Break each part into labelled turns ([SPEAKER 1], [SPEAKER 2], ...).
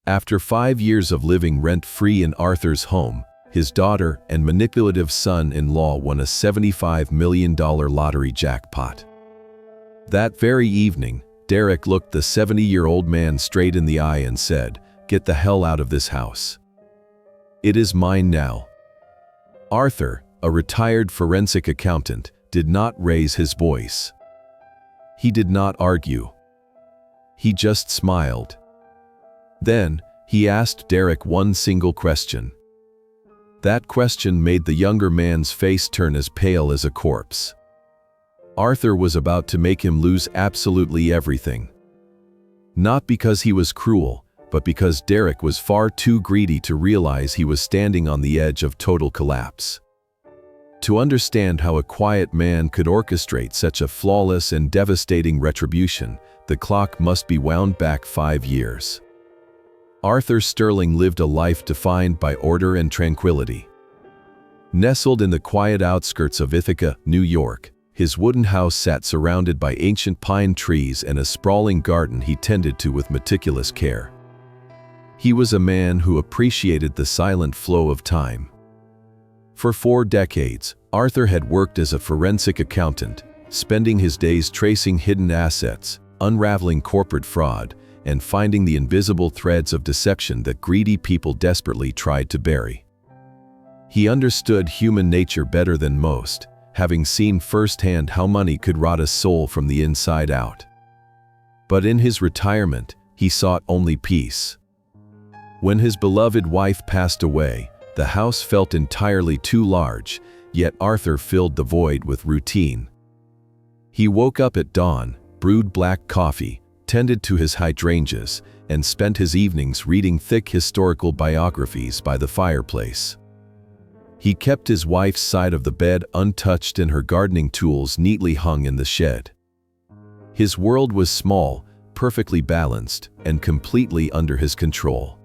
[SPEAKER 1] After 5 years of living rent-free in Arthur's home, his daughter and manipulative son-in-law won a $75 million lottery jackpot. That very evening, Derek looked the 70-year-old man straight in the eye and said, "Get the hell out of this house. It is mine now." Arthur, a retired forensic accountant, did not raise his voice. He did not argue. He just smiled. Then, he asked Derek one single question. That question made the younger man's face turn as pale as a corpse. Arthur was about to make him lose absolutely everything. Not because he was cruel, but because Derek was far too greedy to realize he was standing on the edge of total collapse. To understand how a quiet man could orchestrate such a flawless and devastating retribution, the clock must be wound back 5 years. Arthur Sterling lived a life defined by order and tranquility. Nestled in the quiet outskirts of Ithaca, New York, his wooden house sat surrounded by ancient pine trees and a sprawling garden he tended to with meticulous care. He was a man who appreciated the silent flow of time. For 4 decades, Arthur had worked as a forensic accountant, spending his days tracing hidden assets, unraveling corporate fraud, and finding the invisible threads of deception that greedy people desperately tried to bury. He understood human nature better than most, having seen firsthand how money could rot a soul from the inside out. But in his retirement, he sought only peace. When his beloved wife passed away, the house felt entirely too large, yet Arthur filled the void with routine. He woke up at dawn, brewed black coffee, tended to his hydrangeas, and spent his evenings reading thick historical biographies by the fireplace. He kept his wife's side of the bed untouched and her gardening tools neatly hung in the shed. His world was small, perfectly balanced, and completely under his control.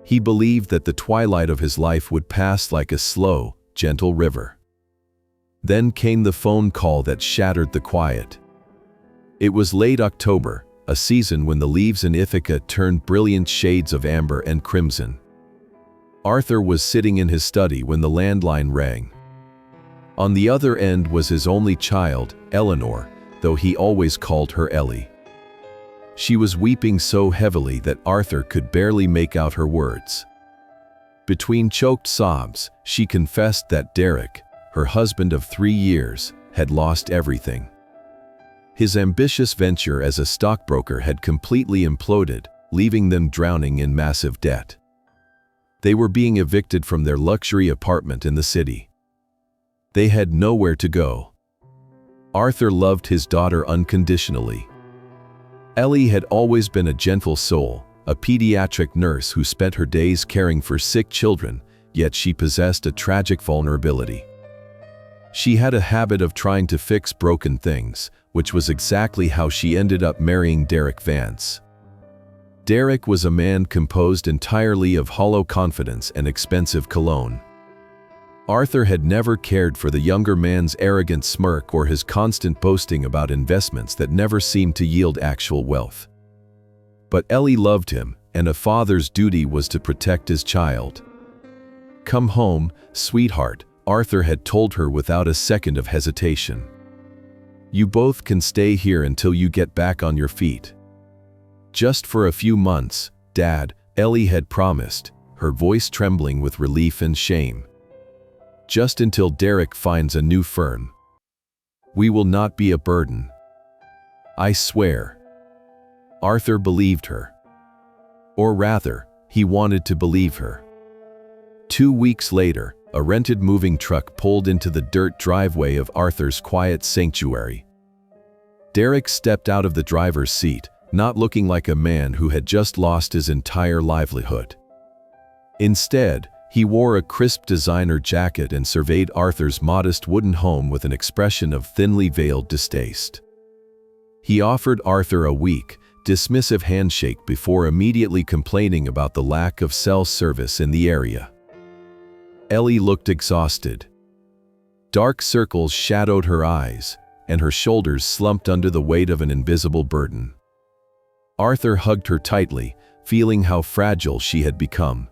[SPEAKER 1] He believed that the twilight of his life would pass like a slow, gentle river. Then came the phone call that shattered the quiet. It was late October, a season when the leaves in Ithaca turned brilliant shades of amber and crimson. Arthur was sitting in his study when the landline rang. On the other end was his only child, Eleanor, though he always called her Ellie. She was weeping so heavily that Arthur could barely make out her words. Between choked sobs, she confessed that Derek, her husband of 3 years, had lost everything. His ambitious venture as a stockbroker had completely imploded, leaving them drowning in massive debt. They were being evicted from their luxury apartment in the city. They had nowhere to go. Arthur loved his daughter unconditionally. Ellie had always been a gentle soul, a pediatric nurse who spent her days caring for sick children, yet she possessed a tragic vulnerability. She had a habit of trying to fix broken things, which was exactly how she ended up marrying Derek Vance. Derek was a man composed entirely of hollow confidence and expensive cologne. Arthur had never cared for the younger man's arrogant smirk or his constant boasting about investments that never seemed to yield actual wealth. But Ellie loved him, and a father's duty was to protect his child. "Come home, sweetheart," Arthur had told her without a second of hesitation. "You both can stay here until you get back on your feet." "Just for a few months, Dad," Ellie had promised, her voice trembling with relief and shame. "Just until Derek finds a new firm. We will not be a burden. I swear." Arthur believed her. Or rather, he wanted to believe her. 2 weeks later, a rented moving truck pulled into the dirt driveway of Arthur's quiet sanctuary. Derek stepped out of the driver's seat, not looking like a man who had just lost his entire livelihood. Instead, he wore a crisp designer jacket and surveyed Arthur's modest wooden home with an expression of thinly veiled distaste. He offered Arthur a weak, dismissive handshake before immediately complaining about the lack of cell service in the area. Ellie looked exhausted. Dark circles shadowed her eyes, and her shoulders slumped under the weight of an invisible burden. Arthur hugged her tightly, feeling how fragile she had become.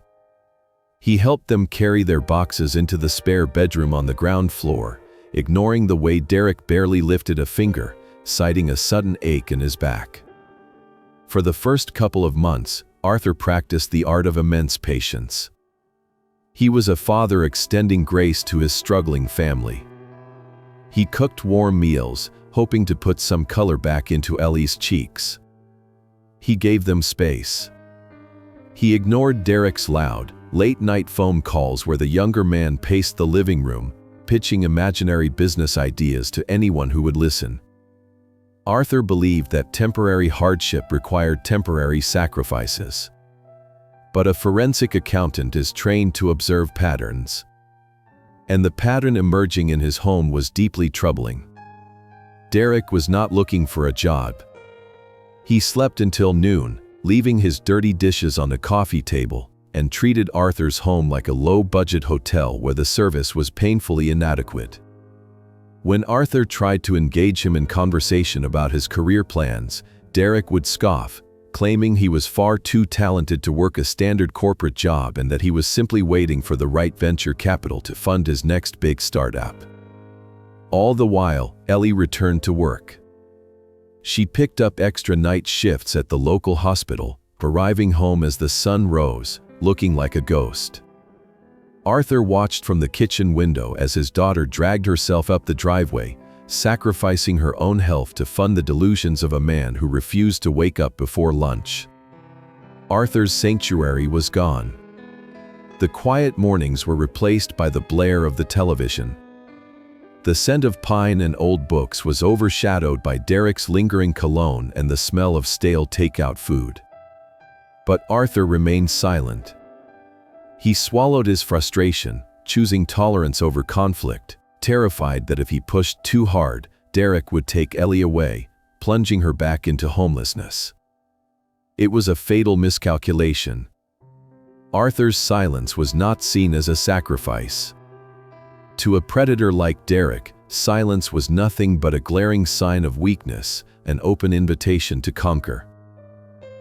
[SPEAKER 1] He helped them carry their boxes into the spare bedroom on the ground floor, ignoring the way Derek barely lifted a finger, citing a sudden ache in his back. For the first couple of months, Arthur practiced the art of immense patience. He was a father extending grace to his struggling family. He cooked warm meals, hoping to put some color back into Ellie's cheeks. He gave them space. He ignored Derek's loud, late-night phone calls where the younger man paced the living room, pitching imaginary business ideas to anyone who would listen. Arthur believed that temporary hardship required temporary sacrifices. But a forensic accountant is trained to observe patterns. And the pattern emerging in his home was deeply troubling. Derek was not looking for a job. He slept until noon, leaving his dirty dishes on the coffee table, and treated Arthur's home like a low-budget hotel where the service was painfully inadequate. When Arthur tried to engage him in conversation about his career plans, Derek would scoff, claiming he was far too talented to work a standard corporate job and that he was simply waiting for the right venture capital to fund his next big startup. All the while, Ellie returned to work. She picked up extra night shifts at the local hospital, arriving home as the sun rose, looking like a ghost. Arthur watched from the kitchen window as his daughter dragged herself up the driveway, sacrificing her own health to fund the delusions of a man who refused to wake up before lunch. Arthur's sanctuary was gone. The quiet mornings were replaced by the blare of the television. The scent of pine and old books was overshadowed by Derek's lingering cologne and the smell of stale takeout food. But Arthur remained silent. He swallowed his frustration, choosing tolerance over conflict, terrified that if he pushed too hard, Derek would take Ellie away, plunging her back into homelessness. It was a fatal miscalculation. Arthur's silence was not seen as a sacrifice. To a predator like Derek, silence was nothing but a glaring sign of weakness, an open invitation to conquer.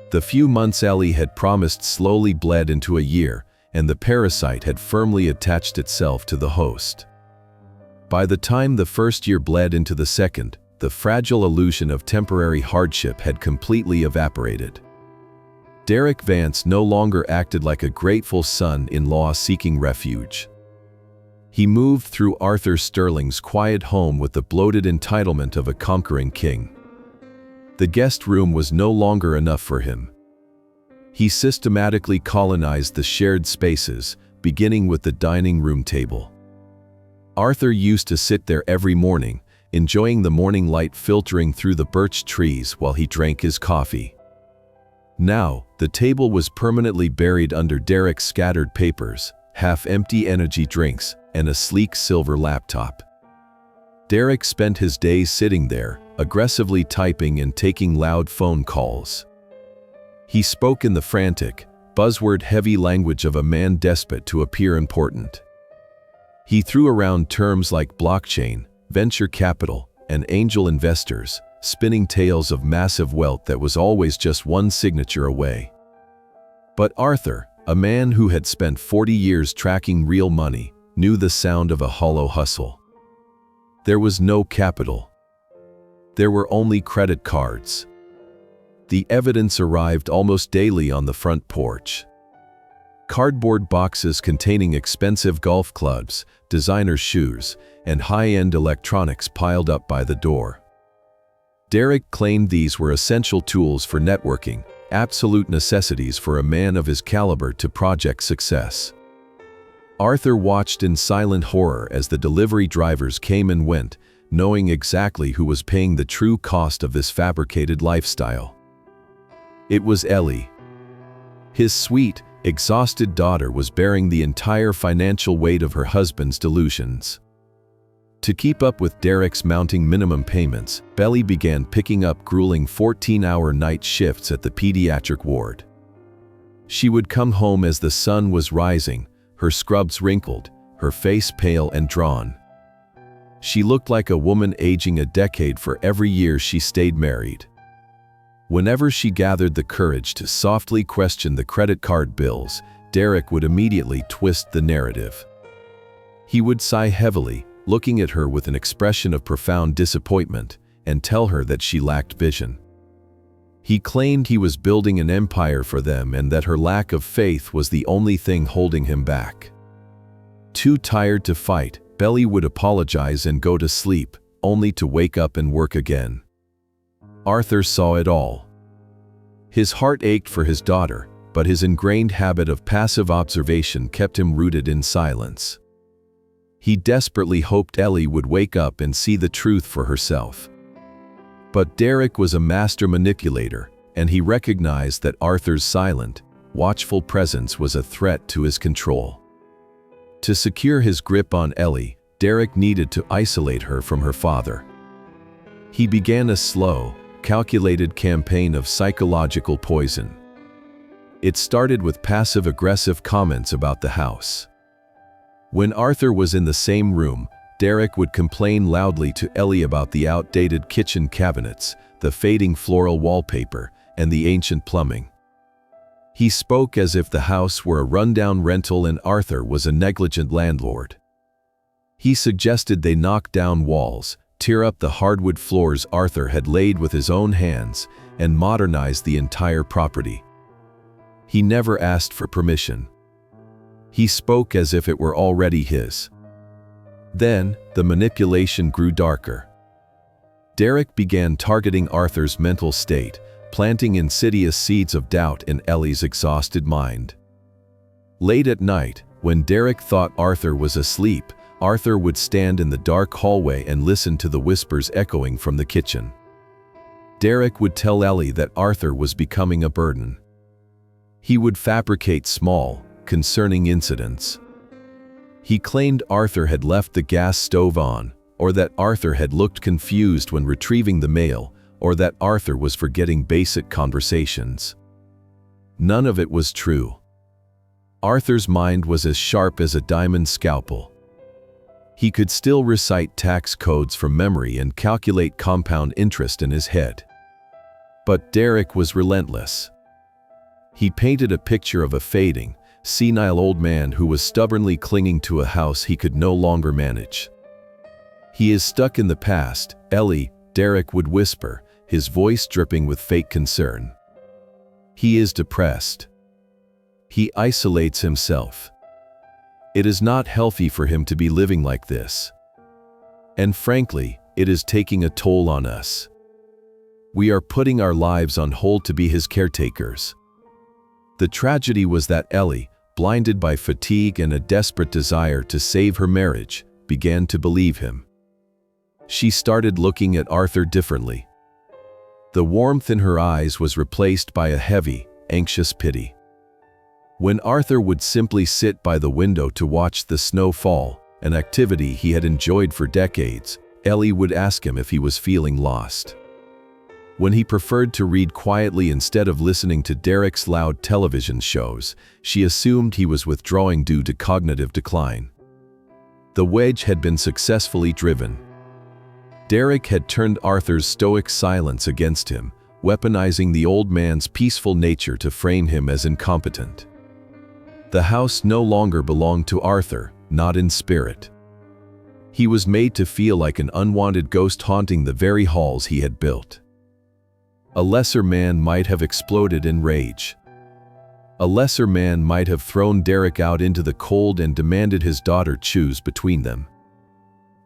[SPEAKER 1] The few months Ellie had promised slowly bled into a year, and the parasite had firmly attached itself to the host. By the time the first year bled into the second, the fragile illusion of temporary hardship had completely evaporated. Derek Vance no longer acted like a grateful son-in-law seeking refuge. He moved through Arthur Sterling's quiet home with the bloated entitlement of a conquering king. The guest room was no longer enough for him. He systematically colonized the shared spaces, beginning with the dining room table. Arthur used to sit there every morning, enjoying the morning light filtering through the birch trees while he drank his coffee. Now, the table was permanently buried under Derek's scattered papers, half-empty energy drinks, and a sleek silver laptop. Derek spent his days sitting there, aggressively typing and taking loud phone calls. He spoke in the frantic, buzzword-heavy language of a man desperate to appear important. He threw around terms like blockchain, venture capital, and angel investors, spinning tales of massive wealth that was always just one signature away. But Arthur, a man who had spent 40 years tracking real money, knew the sound of a hollow hustle. There was no capital. There were only credit cards. The evidence arrived almost daily on the front porch. Cardboard boxes containing expensive golf clubs, designer shoes, and high-end electronics piled up by the door. Derek claimed these were essential tools for networking, absolute necessities for a man of his caliber to project success. Arthur watched in silent horror as the delivery drivers came and went, knowing exactly who was paying the true cost of this fabricated lifestyle. It was Ellie. His sweet, exhausted daughter was bearing the entire financial weight of her husband's delusions. To keep up with Derek's mounting minimum payments, Ellie began picking up grueling 14-hour night shifts at the pediatric ward. She would come home as the sun was rising, her scrubs wrinkled, her face pale and drawn. She looked like a woman aging a decade for every year she stayed married. Whenever she gathered the courage to softly question the credit card bills, Derek would immediately twist the narrative. He would sigh heavily, looking at her with an expression of profound disappointment, and tell her that she lacked vision. He claimed he was building an empire for them and that her lack of faith was the only thing holding him back. Too tired to fight, Belly would apologize and go to sleep, only to wake up and work again. Arthur saw it all. His heart ached for his daughter, but his ingrained habit of passive observation kept him rooted in silence. He desperately hoped Ellie would wake up and see the truth for herself. But Derek was a master manipulator, and he recognized that Arthur's silent, watchful presence was a threat to his control. To secure his grip on Ellie, Derek needed to isolate her from her father. He began a slow, calculated campaign of psychological poison. It started with passive-aggressive comments about the house. When Arthur was in the same room, Derek would complain loudly to Ellie about the outdated kitchen cabinets, the fading floral wallpaper, and the ancient plumbing. He spoke as if the house were a rundown rental and Arthur was a negligent landlord. He suggested they knock down walls, tear up the hardwood floors Arthur had laid with his own hands, and modernize the entire property. He never asked for permission. He spoke as if it were already his. Then, the manipulation grew darker. Derek began targeting Arthur's mental state, planting insidious seeds of doubt in Ellie's exhausted mind. Late at night, when Derek thought Arthur was asleep, Arthur would stand in the dark hallway and listen to the whispers echoing from the kitchen. Derek would tell Ellie that Arthur was becoming a burden. He would fabricate small, concerning incidents. He claimed Arthur had left the gas stove on, or that Arthur had looked confused when retrieving the mail, or that Arthur was forgetting basic conversations. None of it was true. Arthur's mind was as sharp as a diamond scalpel. He could still recite tax codes from memory and calculate compound interest in his head. But Derek was relentless. He painted a picture of a fading, senile old man who was stubbornly clinging to a house he could no longer manage. "He is stuck in the past, Ellie," Derek would whisper, his voice dripping with fake concern. "He is depressed. He isolates himself. It is not healthy for him to be living like this. And frankly, it is taking a toll on us. We are putting our lives on hold to be his caretakers." The tragedy was that Ellie, blinded by fatigue and a desperate desire to save her marriage, began to believe him. She started looking at Arthur differently. The warmth in her eyes was replaced by a heavy, anxious pity. When Arthur would simply sit by the window to watch the snow fall, an activity he had enjoyed for decades, Ellie would ask him if he was feeling lost. When he preferred to read quietly instead of listening to Derek's loud television shows, she assumed he was withdrawing due to cognitive decline. The wedge had been successfully driven. Derek had turned Arthur's stoic silence against him, weaponizing the old man's peaceful nature to frame him as incompetent. The house no longer belonged to Arthur, not in spirit. He was made to feel like an unwanted ghost haunting the very halls he had built. A lesser man might have exploded in rage. A lesser man might have thrown Derek out into the cold and demanded his daughter choose between them.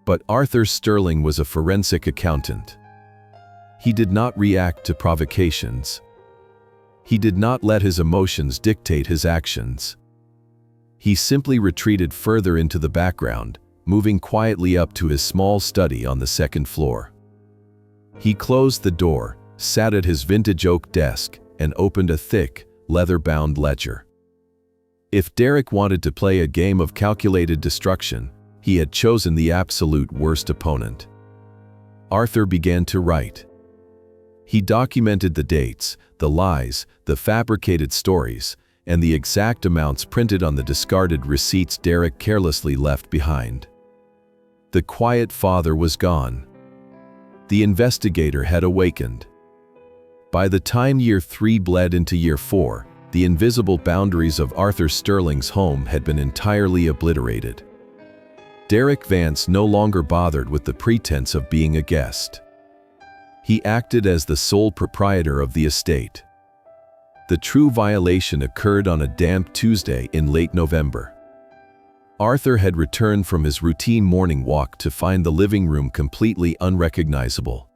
[SPEAKER 1] But Arthur Sterling was a forensic accountant. He did not react to provocations. He did not let his emotions dictate his actions. He simply retreated further into the background, moving quietly up to his small study on the second floor. He closed the door, sat at his vintage oak desk, and opened a thick, leather-bound ledger. If Derek wanted to play a game of calculated destruction, he had chosen the absolute worst opponent. Arthur began to write. He documented the dates, the lies, the fabricated stories, and the exact amounts printed on the discarded receipts Derek carelessly left behind. The quiet father was gone. The investigator had awakened. By the time year 3 bled into year 4, the invisible boundaries of Arthur Sterling's home had been entirely obliterated. Derek Vance no longer bothered with the pretense of being a guest. He acted as the sole proprietor of the estate. The true violation occurred on a damp Tuesday in late November. Arthur had returned from his routine morning walk to find the living room completely unrecognizable.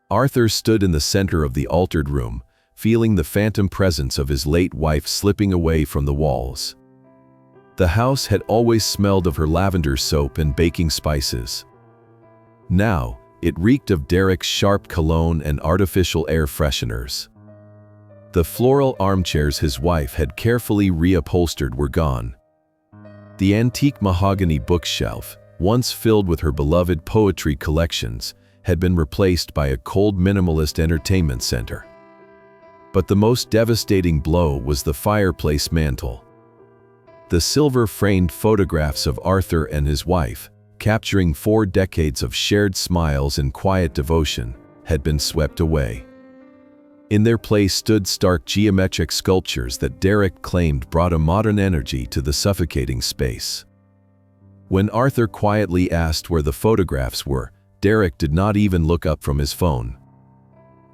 [SPEAKER 1] Arthur stood in the center of the altered room, feeling the phantom presence of his late wife slipping away from the walls. The house had always smelled of her lavender soap and baking spices. Now, it reeked of Derek's sharp cologne and artificial air fresheners. The floral armchairs his wife had carefully reupholstered were gone. The antique mahogany bookshelf, once filled with her beloved poetry collections, had been replaced by a cold minimalist entertainment center. But the most devastating blow was the fireplace mantel. The silver-framed photographs of Arthur and his wife, capturing 4 decades of shared smiles and quiet devotion, had been swept away. In their place stood stark geometric sculptures that Derek claimed brought a modern energy to the suffocating space. When Arthur quietly asked where the photographs were, Derek did not even look up from his phone.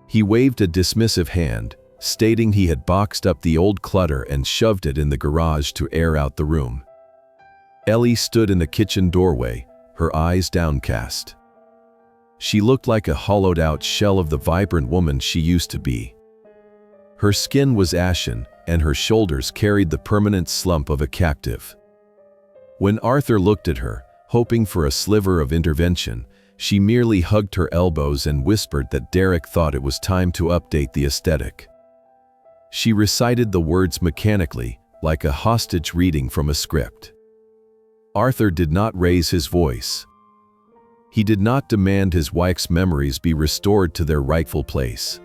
[SPEAKER 1] He waved a dismissive hand, stating he had boxed up the old clutter and shoved it in the garage to air out the room. Ellie stood in the kitchen doorway, her eyes downcast. She looked like a hollowed-out shell of the vibrant woman she used to be. Her skin was ashen, and her shoulders carried the permanent slump of a captive. When Arthur looked at her, hoping for a sliver of intervention, she merely hugged her elbows and whispered that Derek thought it was time to update the aesthetic. She recited the words mechanically, like a hostage reading from a script. Arthur did not raise his voice. He did not demand his wife's memories be restored to their rightful place.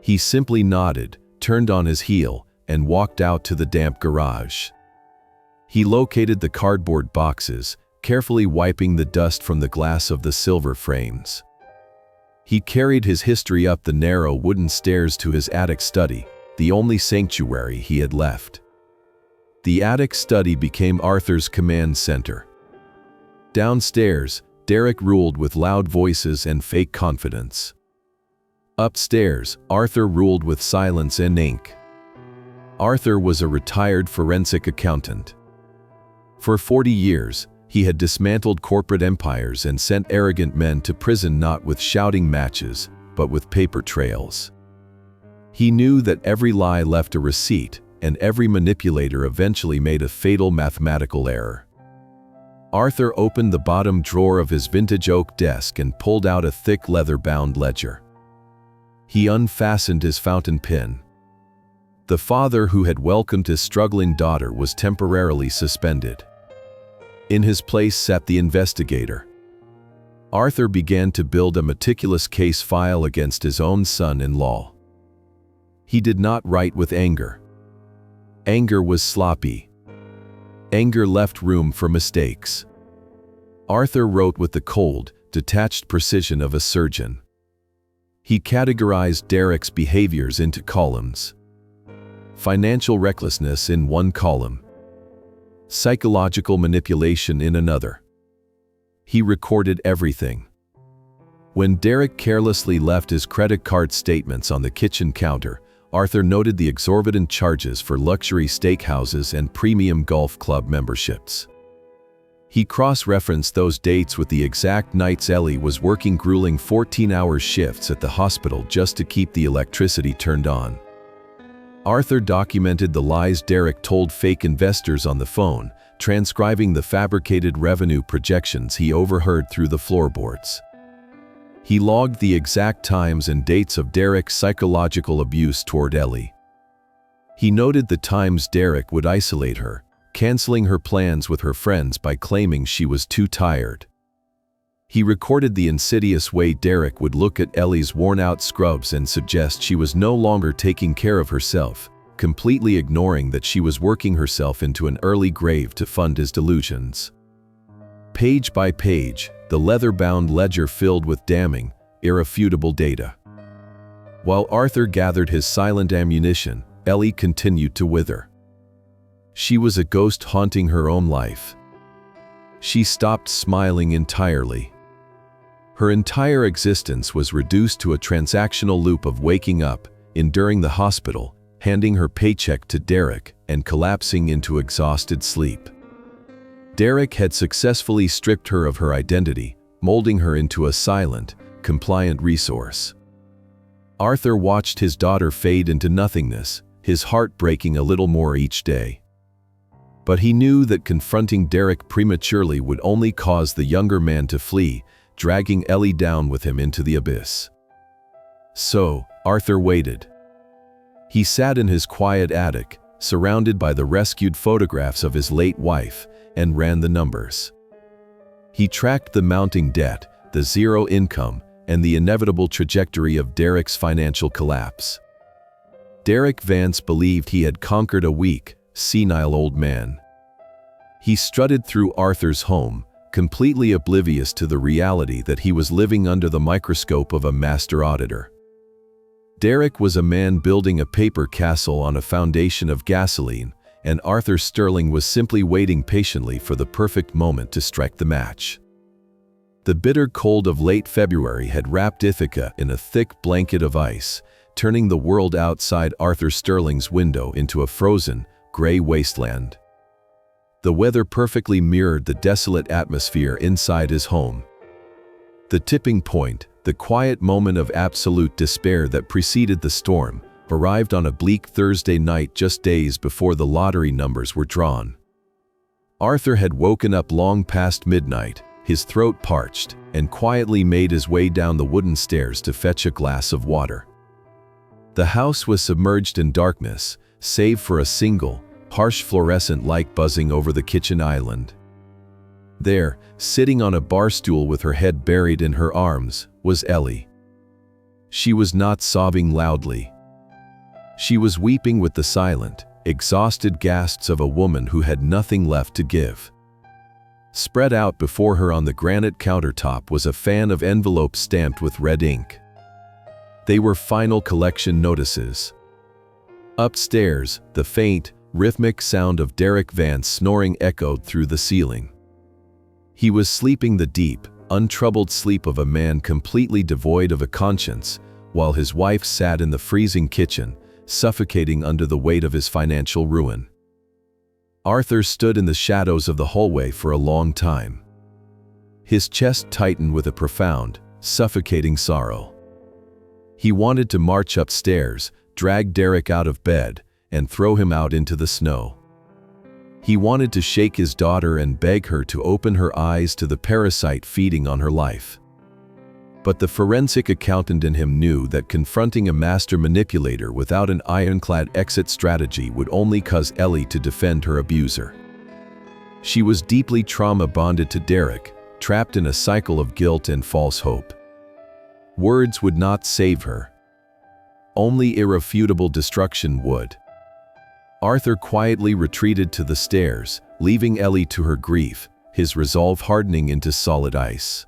[SPEAKER 1] He simply nodded, turned on his heel, and walked out to the damp garage. He located the cardboard boxes, carefully wiping the dust from the glass of the silver frames. He carried his history up the narrow wooden stairs to his attic study, the only sanctuary he had left. The attic study became Arthur's command center. Downstairs, Derek ruled with loud voices and fake confidence. Upstairs, Arthur ruled with silence and ink. Arthur was a retired forensic accountant. For 40 years, he had dismantled corporate empires and sent arrogant men to prison not with shouting matches, but with paper trails. He knew that every lie left a receipt, and every manipulator eventually made a fatal mathematical error. Arthur opened the bottom drawer of his vintage oak desk and pulled out a thick leather-bound ledger. He unfastened his fountain pen. The father who had welcomed his struggling daughter was temporarily suspended. In his place sat the investigator. Arthur began to build a meticulous case file against his own son-in-law. He did not write with anger. Anger was sloppy. Anger left room for mistakes. Arthur wrote with the cold, detached precision of a surgeon. He categorized Derek's behaviors into columns. Financial recklessness in one column. Psychological manipulation in another. He recorded everything. When Derek carelessly left his credit card statements on the kitchen counter, Arthur noted the exorbitant charges for luxury steakhouses and premium golf club memberships. He cross-referenced those dates with the exact nights Ellie was working grueling 14-hour shifts at the hospital just to keep the electricity turned on. Arthur documented the lies Derek told fake investors on the phone, transcribing the fabricated revenue projections he overheard through the floorboards. He logged the exact times and dates of Derek's psychological abuse toward Ellie. He noted the times Derek would isolate her, canceling her plans with her friends by claiming she was too tired. He recorded the insidious way Derek would look at Ellie's worn-out scrubs and suggest she was no longer taking care of herself, completely ignoring that she was working herself into an early grave to fund his delusions. Page by page, the leather-bound ledger filled with damning, irrefutable data. While Arthur gathered his silent ammunition, Ellie continued to wither. She was a ghost haunting her own life. She stopped smiling entirely. Her entire existence was reduced to a transactional loop of waking up, enduring the hospital, handing her paycheck to Derek, and collapsing into exhausted sleep. Derek had successfully stripped her of her identity, molding her into a silent, compliant resource. Arthur watched his daughter fade into nothingness, his heart breaking a little more each day. But he knew that confronting Derek prematurely would only cause the younger man to flee, dragging Ellie down with him into the abyss. So, Arthur waited. He sat in his quiet attic, surrounded by the rescued photographs of his late wife, and ran the numbers. He tracked the mounting debt, the zero income, and the inevitable trajectory of Derek's financial collapse. Derek Vance believed he had conquered a weak, senile old man. He strutted through Arthur's home, completely oblivious to the reality that he was living under the microscope of a master auditor. Derek was a man building a paper castle on a foundation of gasoline, and Arthur Sterling was simply waiting patiently for the perfect moment to strike the match. The bitter cold of late February had wrapped Ithaca in a thick blanket of ice, turning the world outside Arthur Sterling's window into a frozen, gray wasteland. The weather perfectly mirrored the desolate atmosphere inside his home. The tipping point, the quiet moment of absolute despair that preceded the storm, arrived on a bleak Thursday night just days before the lottery numbers were drawn. Arthur had woken up long past midnight, his throat parched, and quietly made his way down the wooden stairs to fetch a glass of water. The house was submerged in darkness, save for a single, harsh fluorescent light buzzing over the kitchen island. There, sitting on a bar stool with her head buried in her arms, was Ellie. She was not sobbing loudly. She was weeping with the silent, exhausted gasps of a woman who had nothing left to give. Spread out before her on the granite countertop was a fan of envelopes stamped with red ink. They were final collection notices. Upstairs, the faint, rhythmic sound of Derek Vance snoring echoed through the ceiling. He was sleeping the deep, untroubled sleep of a man completely devoid of a conscience, while his wife sat in the freezing kitchen, suffocating under the weight of his financial ruin. Arthur stood in the shadows of the hallway for a long time. His chest tightened with a profound, suffocating sorrow. He wanted to march upstairs, drag Derek out of bed, and throw him out into the snow. He wanted to shake his daughter and beg her to open her eyes to the parasite feeding on her life. But the forensic accountant in him knew that confronting a master manipulator without an ironclad exit strategy would only cause Ellie to defend her abuser. She was deeply trauma-bonded to Derek, trapped in a cycle of guilt and false hope. Words would not save her. Only irrefutable destruction would. Arthur quietly retreated to the stairs, leaving Ellie to her grief, his resolve hardening into solid ice.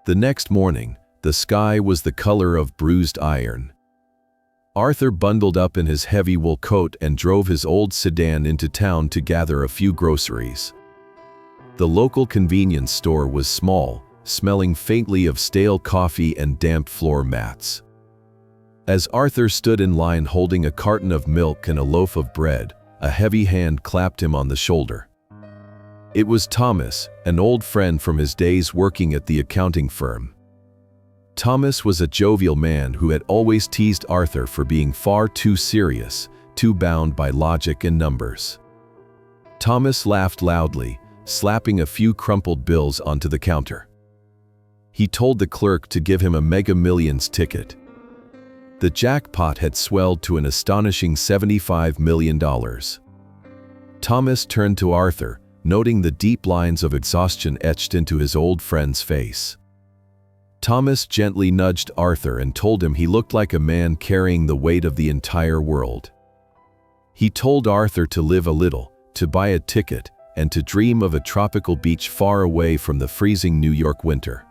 [SPEAKER 1] The next morning, the sky was the color of bruised iron. Arthur bundled up in his heavy wool coat and drove his old sedan into town to gather a few groceries. The local convenience store was small, smelling faintly of stale coffee and damp floor mats. As Arthur stood in line holding a carton of milk and a loaf of bread, a heavy hand clapped him on the shoulder. It was Thomas, an old friend from his days working at the accounting firm. Thomas was a jovial man who had always teased Arthur for being far too serious, too bound by logic and numbers. Thomas laughed loudly, slapping a few crumpled bills onto the counter. He told the clerk to give him a Mega Millions ticket. The jackpot had swelled to an astonishing $75 million. Thomas turned to Arthur, noting the deep lines of exhaustion etched into his old friend's face. Thomas gently nudged Arthur and told him he looked like a man carrying the weight of the entire world. He told Arthur to live a little, to buy a ticket, and to dream of a tropical beach far away from the freezing New York winter.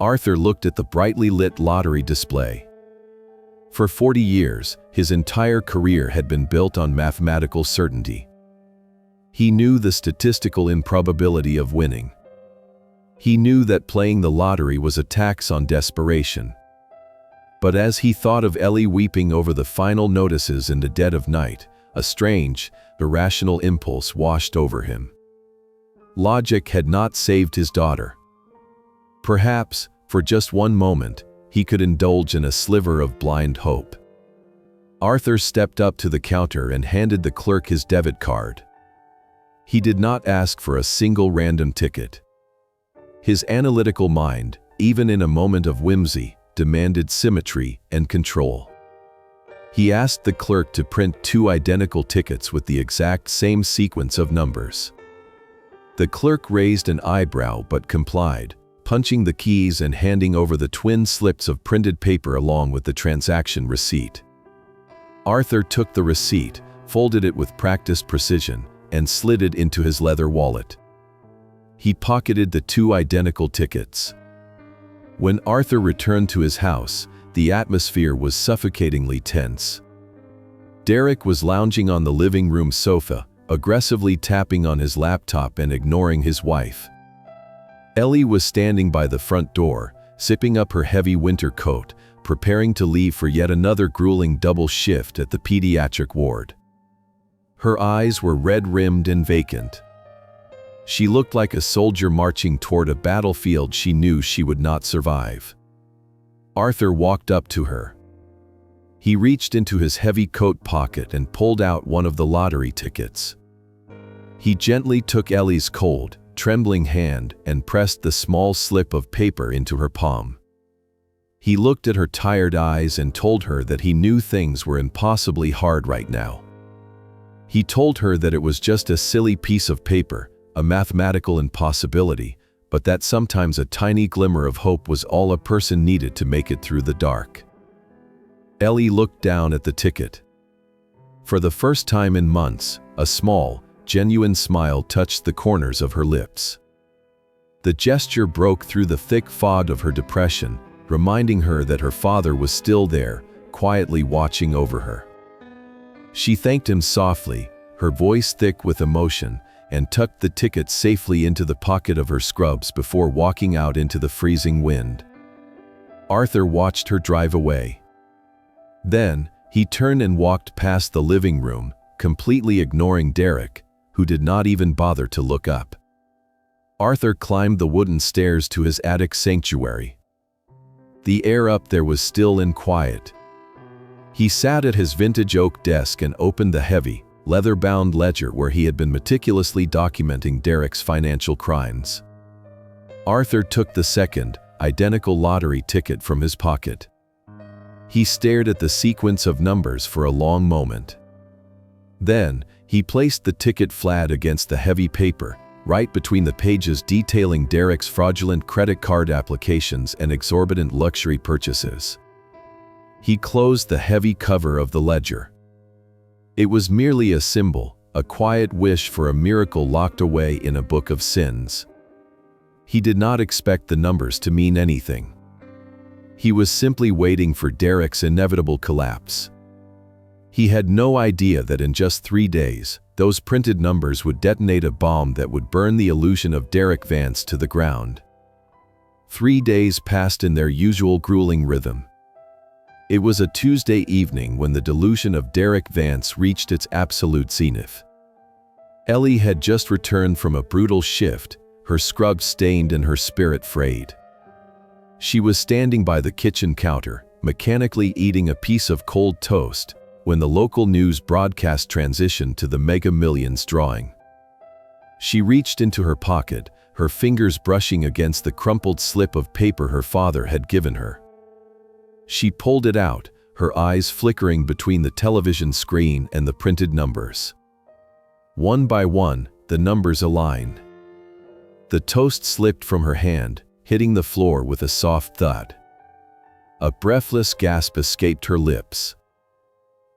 [SPEAKER 1] Arthur looked at the brightly lit lottery display. For 40 years, his entire career had been built on mathematical certainty. He knew the statistical improbability of winning. He knew that playing the lottery was a tax on desperation. But as he thought of Ellie weeping over the final notices in the dead of night, a strange, irrational impulse washed over him. Logic had not saved his daughter. Perhaps, for just one moment, he could indulge in a sliver of blind hope. Arthur stepped up to the counter and handed the clerk his debit card. He did not ask for a single random ticket. His analytical mind, even in a moment of whimsy, demanded symmetry and control. He asked the clerk to print 2 identical tickets with the exact same sequence of numbers. The clerk raised an eyebrow but complied, punching the keys and handing over the twin slips of printed paper along with the transaction receipt. Arthur took the receipt, folded it with practiced precision, and slid it into his leather wallet. He pocketed the 2 identical tickets. When Arthur returned to his house, the atmosphere was suffocatingly tense. Derek was lounging on the living room sofa, aggressively tapping on his laptop and ignoring his wife. Ellie was standing by the front door, zipping up her heavy winter coat, preparing to leave for yet another grueling double shift at the pediatric ward. Her eyes were red-rimmed and vacant. She looked like a soldier marching toward a battlefield she knew she would not survive. Arthur walked up to her. He reached into his heavy coat pocket and pulled out one of the lottery tickets. He gently took Ellie's cold, trembling hand and pressed the small slip of paper into her palm. He looked at her tired eyes and told her that he knew things were impossibly hard right now. He told her that it was just a silly piece of paper, a mathematical impossibility, but that sometimes a tiny glimmer of hope was all a person needed to make it through the dark. Ellie looked down at the ticket. For the first time in months, a small, genuine smile touched the corners of her lips. The gesture broke through the thick fog of her depression, reminding her that her father was still there, quietly watching over her. She thanked him softly, her voice thick with emotion, and tucked the ticket safely into the pocket of her scrubs before walking out into the freezing wind. Arthur watched her drive away. Then, he turned and walked past the living room, completely ignoring Derek, who did not even bother to look up. Arthur climbed the wooden stairs to his attic sanctuary. The air up there was still and quiet. He sat at his vintage oak desk and opened the heavy, leather-bound ledger where he had been meticulously documenting Derek's financial crimes. Arthur took the second, identical lottery ticket from his pocket. He stared at the sequence of numbers for a long moment. Then, he placed the ticket flat against the heavy paper, right between the pages detailing Derek's fraudulent credit card applications and exorbitant luxury purchases. He closed the heavy cover of the ledger. It was merely a symbol, a quiet wish for a miracle locked away in a book of sins. He did not expect the numbers to mean anything. He was simply waiting for Derek's inevitable collapse. He had no idea that in just 3 days, those printed numbers would detonate a bomb that would burn the illusion of Derek Vance to the ground. 3 days passed in their usual grueling rhythm. It was a Tuesday evening when the delusion of Derek Vance reached its absolute zenith. Ellie had just returned from a brutal shift, her scrubs stained and her spirit frayed. She was standing by the kitchen counter, mechanically eating a piece of cold toast, when the local news broadcast transitioned to the Mega Millions drawing. She reached into her pocket, her fingers brushing against the crumpled slip of paper her father had given her. She pulled it out, her eyes flickering between the television screen and the printed numbers. One by one, the numbers aligned. The toast slipped from her hand, hitting the floor with a soft thud. A breathless gasp escaped her lips.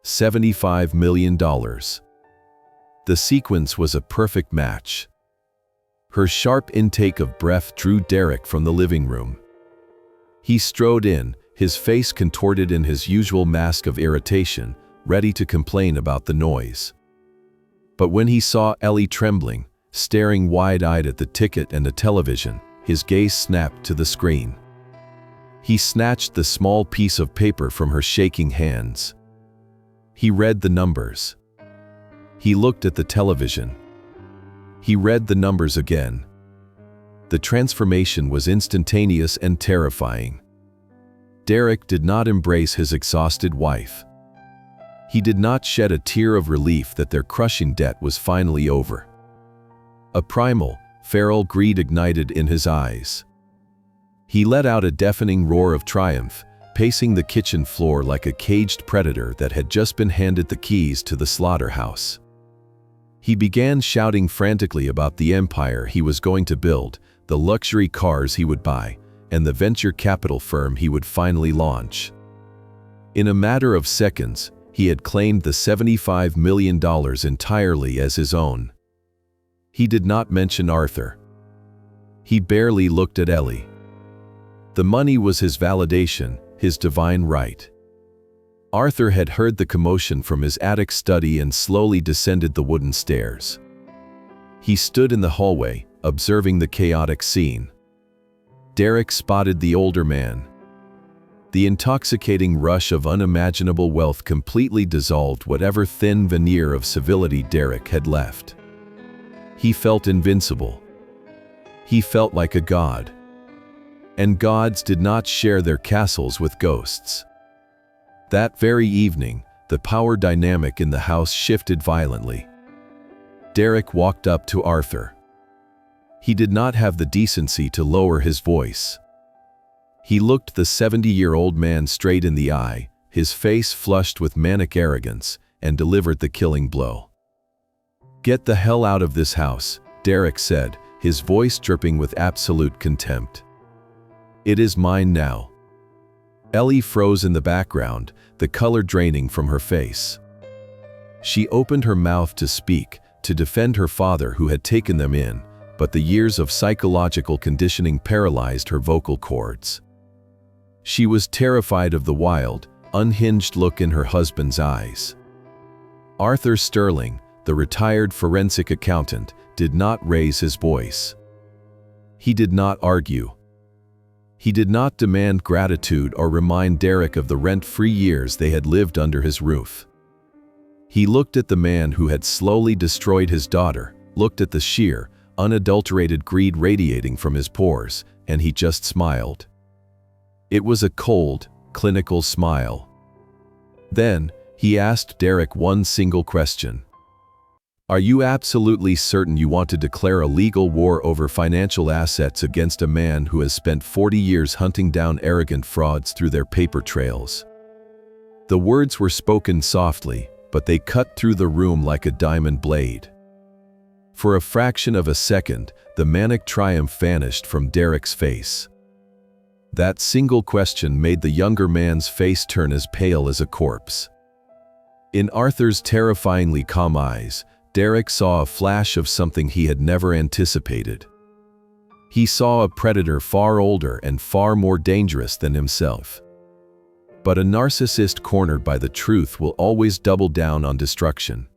[SPEAKER 1] $75 million. The sequence was a perfect match. Her sharp intake of breath drew Derek from the living room. He strode in, his face contorted in his usual mask of irritation, ready to complain about the noise. But when he saw Ellie trembling, staring wide-eyed at the ticket and the television, his gaze snapped to the screen. He snatched the small piece of paper from her shaking hands. He read the numbers. He looked at the television. He read the numbers again. The transformation was instantaneous and terrifying. Derek did not embrace his exhausted wife. He did not shed a tear of relief that their crushing debt was finally over. A primal, feral greed ignited in his eyes. He let out a deafening roar of triumph, pacing the kitchen floor like a caged predator that had just been handed the keys to the slaughterhouse. He began shouting frantically about the empire he was going to build, the luxury cars he would buy, and the venture capital firm he would finally launch. In a matter of seconds, he had claimed the $75 million entirely as his own. He did not mention Arthur. He barely looked at Ellie. The money was his validation, his divine right. Arthur had heard the commotion from his attic study and slowly descended the wooden stairs. He stood in the hallway, observing the chaotic scene. Derek spotted the older man. The intoxicating rush of unimaginable wealth completely dissolved whatever thin veneer of civility Derek had left. He felt invincible. He felt like a god. And gods did not share their castles with ghosts. That very evening, the power dynamic in the house shifted violently. Derek walked up to Arthur. He did not have the decency to lower his voice. He looked the 70-year-old man straight in the eye, his face flushed with manic arrogance, and delivered the killing blow. "Get the hell out of this house," Derek said, his voice dripping with absolute contempt. "It is mine now." Ellie froze in the background, the color draining from her face. She opened her mouth to speak, to defend her father who had taken them in, but the years of psychological conditioning paralyzed her vocal cords. She was terrified of the wild, unhinged look in her husband's eyes. Arthur Sterling, the retired forensic accountant, did not raise his voice. He did not argue. He did not demand gratitude or remind Derek of the rent-free years they had lived under his roof. He looked at the man who had slowly destroyed his daughter, looked at the sheer, unadulterated greed radiating from his pores, and he just smiled. It was a cold, clinical smile. Then, he asked Derek one single question. "Are you absolutely certain you want to declare a legal war over financial assets against a man who has spent 40 years hunting down arrogant frauds through their paper trails?" The words were spoken softly, but they cut through the room like a diamond blade. For a fraction of a second, the manic triumph vanished from Derek's face. That single question made the younger man's face turn as pale as a corpse. In Arthur's terrifyingly calm eyes, Derek saw a flash of something he had never anticipated. He saw a predator far older and far more dangerous than himself. But a narcissist cornered by the truth will always double down on destruction.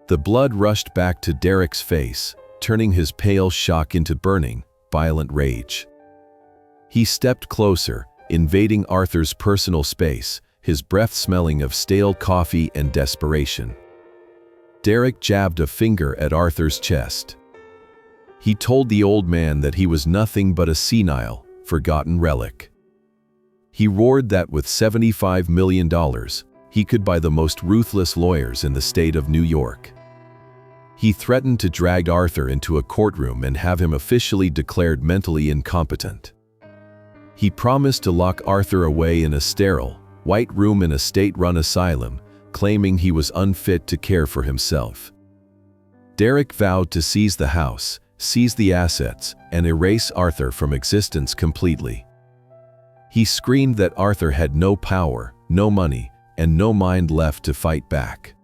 [SPEAKER 1] The blood rushed back to Derek's face, turning his pale shock into burning, violent rage. He stepped closer, invading Arthur's personal space, his breath smelling of stale coffee and desperation. Derek jabbed a finger at Arthur's chest. He told the old man that he was nothing but a senile, forgotten relic. He roared that with $75 million, he could buy the most ruthless lawyers in the state of New York. He threatened to drag Arthur into a courtroom and have him officially declared mentally incompetent. He promised to lock Arthur away in a sterile, white room in a state-run asylum, claiming he was unfit to care for himself. Derek vowed to seize the house, seize the assets, and erase Arthur from existence completely. He screamed that Arthur had no power, no money, and no mind left to fight back.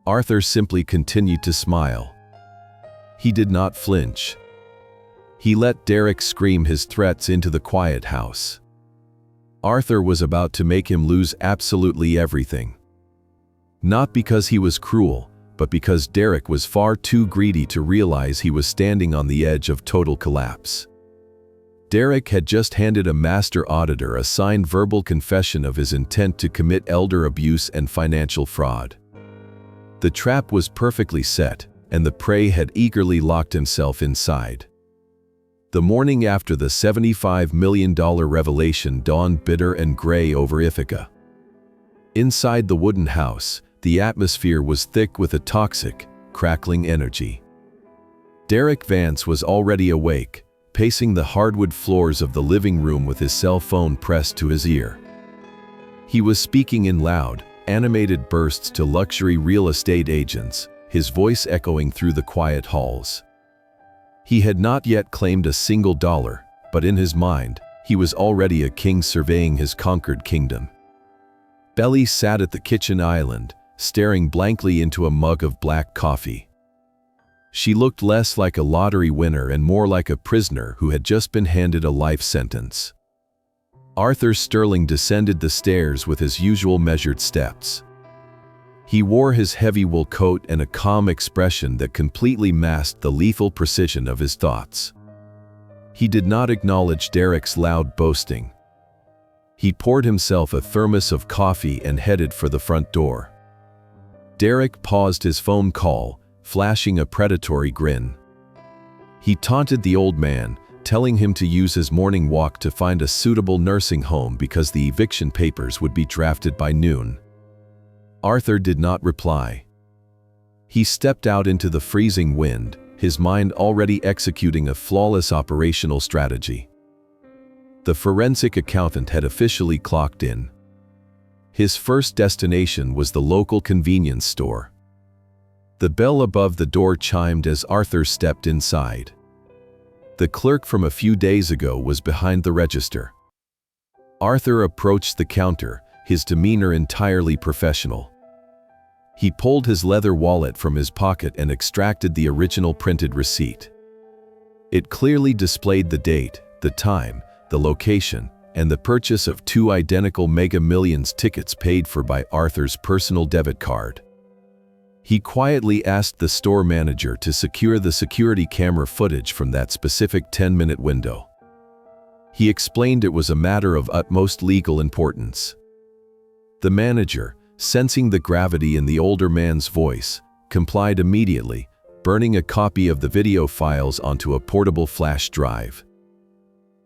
[SPEAKER 1] Arthur simply continued to smile. He did not flinch. He let Derek scream his threats into the quiet house. Arthur was about to make him lose absolutely everything. Not because he was cruel, but because Derek was far too greedy to realize he was standing on the edge of total collapse. Derek had just handed a master auditor a signed verbal confession of his intent to commit elder abuse and financial fraud. The trap was perfectly set, and the prey had eagerly locked himself inside. The morning after the $75 million revelation dawned bitter and gray over Ithaca. Inside the wooden house, the atmosphere was thick with a toxic, crackling energy. Derek Vance was already awake, pacing the hardwood floors of the living room with his cell phone pressed to his ear. He was speaking in loud, animated bursts to luxury real estate agents, his voice echoing through the quiet halls. He had not yet claimed a single dollar, but in his mind, he was already a king surveying his conquered kingdom. Belly sat at the kitchen island, staring blankly into a mug of black coffee. She looked less like a lottery winner and more like a prisoner who had just been handed a life sentence. Arthur Sterling descended the stairs with his usual measured steps. He wore his heavy wool coat and a calm expression that completely masked the lethal precision of his thoughts. He did not acknowledge Derek's loud boasting. He poured himself a thermos of coffee and headed for the front door. Derek paused his phone call, flashing a predatory grin. He taunted the old man, telling him to use his morning walk to find a suitable nursing home because the eviction papers would be drafted by noon. Arthur did not reply. He stepped out into the freezing wind, his mind already executing a flawless operational strategy. The forensic accountant had officially clocked in. His first destination was the local convenience store. The bell above the door chimed as Arthur stepped inside. The clerk from a few days ago was behind the register. Arthur approached the counter, his demeanor entirely professional. He pulled his leather wallet from his pocket and extracted the original printed receipt. It clearly displayed the date, the time, the location, and the purchase of 2 identical Mega Millions tickets paid for by Arthur's personal debit card. He quietly asked the store manager to secure the security camera footage from that specific 10-minute window. He explained it was a matter of utmost legal importance. The manager, sensing the gravity in the older man's voice, complied immediately, burning a copy of the video files onto a portable flash drive.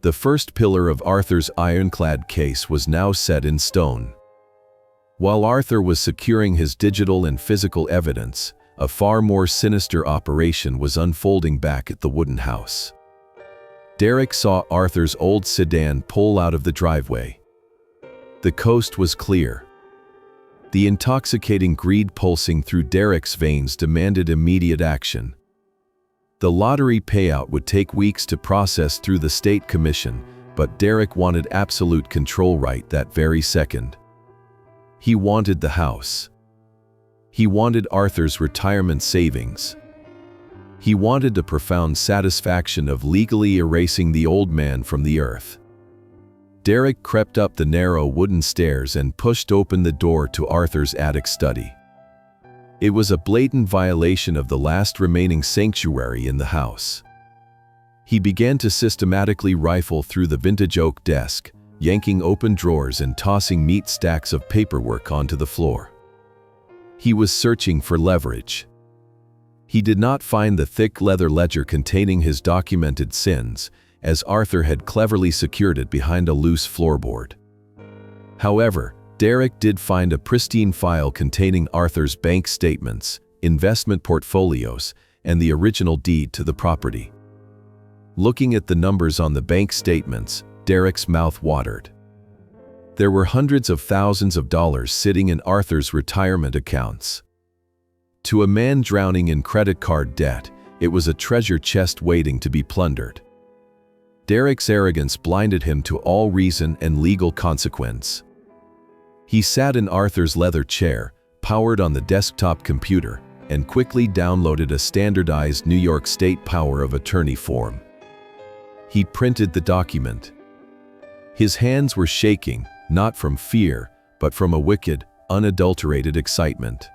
[SPEAKER 1] The first pillar of Arthur's ironclad case was now set in stone. While Arthur was securing his digital and physical evidence, a far more sinister operation was unfolding back at the wooden house. Derek saw Arthur's old sedan pull out of the driveway. The coast was clear. The intoxicating greed pulsing through Derek's veins demanded immediate action. The lottery payout would take weeks to process through the state commission, but Derek wanted absolute control right that very second. He wanted the house. He wanted Arthur's retirement savings. He wanted the profound satisfaction of legally erasing the old man from the earth. Derek crept up the narrow wooden stairs and pushed open the door to Arthur's attic study. It was a blatant violation of the last remaining sanctuary in the house. He began to systematically rifle through the vintage oak desk, yanking open drawers and tossing neat stacks of paperwork onto the floor. He was searching for leverage. He did not find the thick leather ledger containing his documented sins, as Arthur had cleverly secured it behind a loose floorboard. However, Derek did find a pristine file containing Arthur's bank statements, investment portfolios, and the original deed to the property. Looking at the numbers on the bank statements, Derek's mouth watered. There were hundreds of thousands of dollars sitting in Arthur's retirement accounts. To a man drowning in credit card debt, it was a treasure chest waiting to be plundered. Derek's arrogance blinded him to all reason and legal consequence. He sat in Arthur's leather chair, powered on the desktop computer, and quickly downloaded a standardized New York State power of attorney form. He printed the document. His hands were shaking, not from fear, but from a wicked, unadulterated excitement.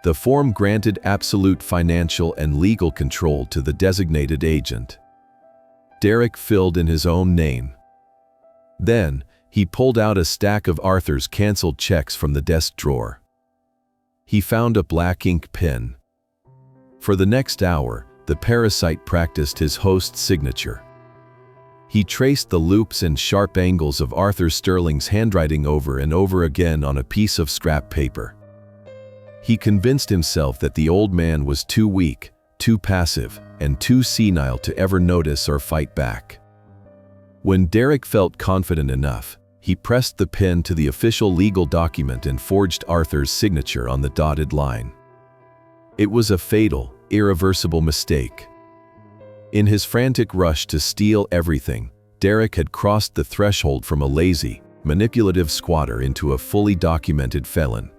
[SPEAKER 1] The form granted absolute financial and legal control to the designated agent. Derek filled in his own name. Then, he pulled out a stack of Arthur's canceled checks from the desk drawer. He found a black ink pen. For the next hour, the parasite practiced his host's signature. He traced the loops and sharp angles of Arthur Sterling's handwriting over and over again on a piece of scrap paper. He convinced himself that the old man was too weak, too passive, and too senile to ever notice or fight back. When Derek felt confident enough, he pressed the pen to the official legal document and forged Arthur's signature on the dotted line. It was a fatal, irreversible mistake. In his frantic rush to steal everything, Derek had crossed the threshold from a lazy, manipulative squatter into a fully documented felon.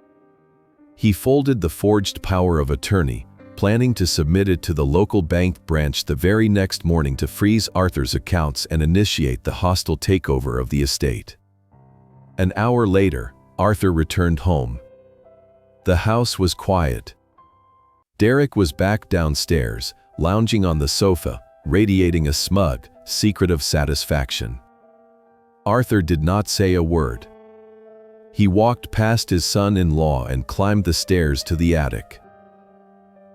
[SPEAKER 1] He folded the forged power of attorney, planning to submit it to the local bank branch the very next morning to freeze Arthur's accounts and initiate the hostile takeover of the estate. An hour later, Arthur returned home. The house was quiet. Derek was back downstairs, lounging on the sofa, radiating a smug, secretive satisfaction. Arthur did not say a word. He walked past his son-in-law and climbed the stairs to the attic.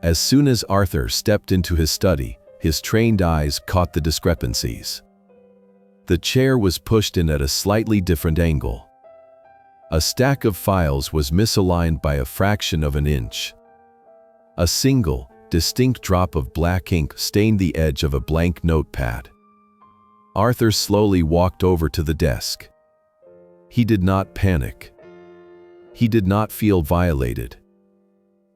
[SPEAKER 1] As soon as Arthur stepped into his study, his trained eyes caught the discrepancies. The chair was pushed in at a slightly different angle. A stack of files was misaligned by a fraction of an inch. A single, distinct drop of black ink stained the edge of a blank notepad. Arthur slowly walked over to the desk. He did not panic. He did not feel violated.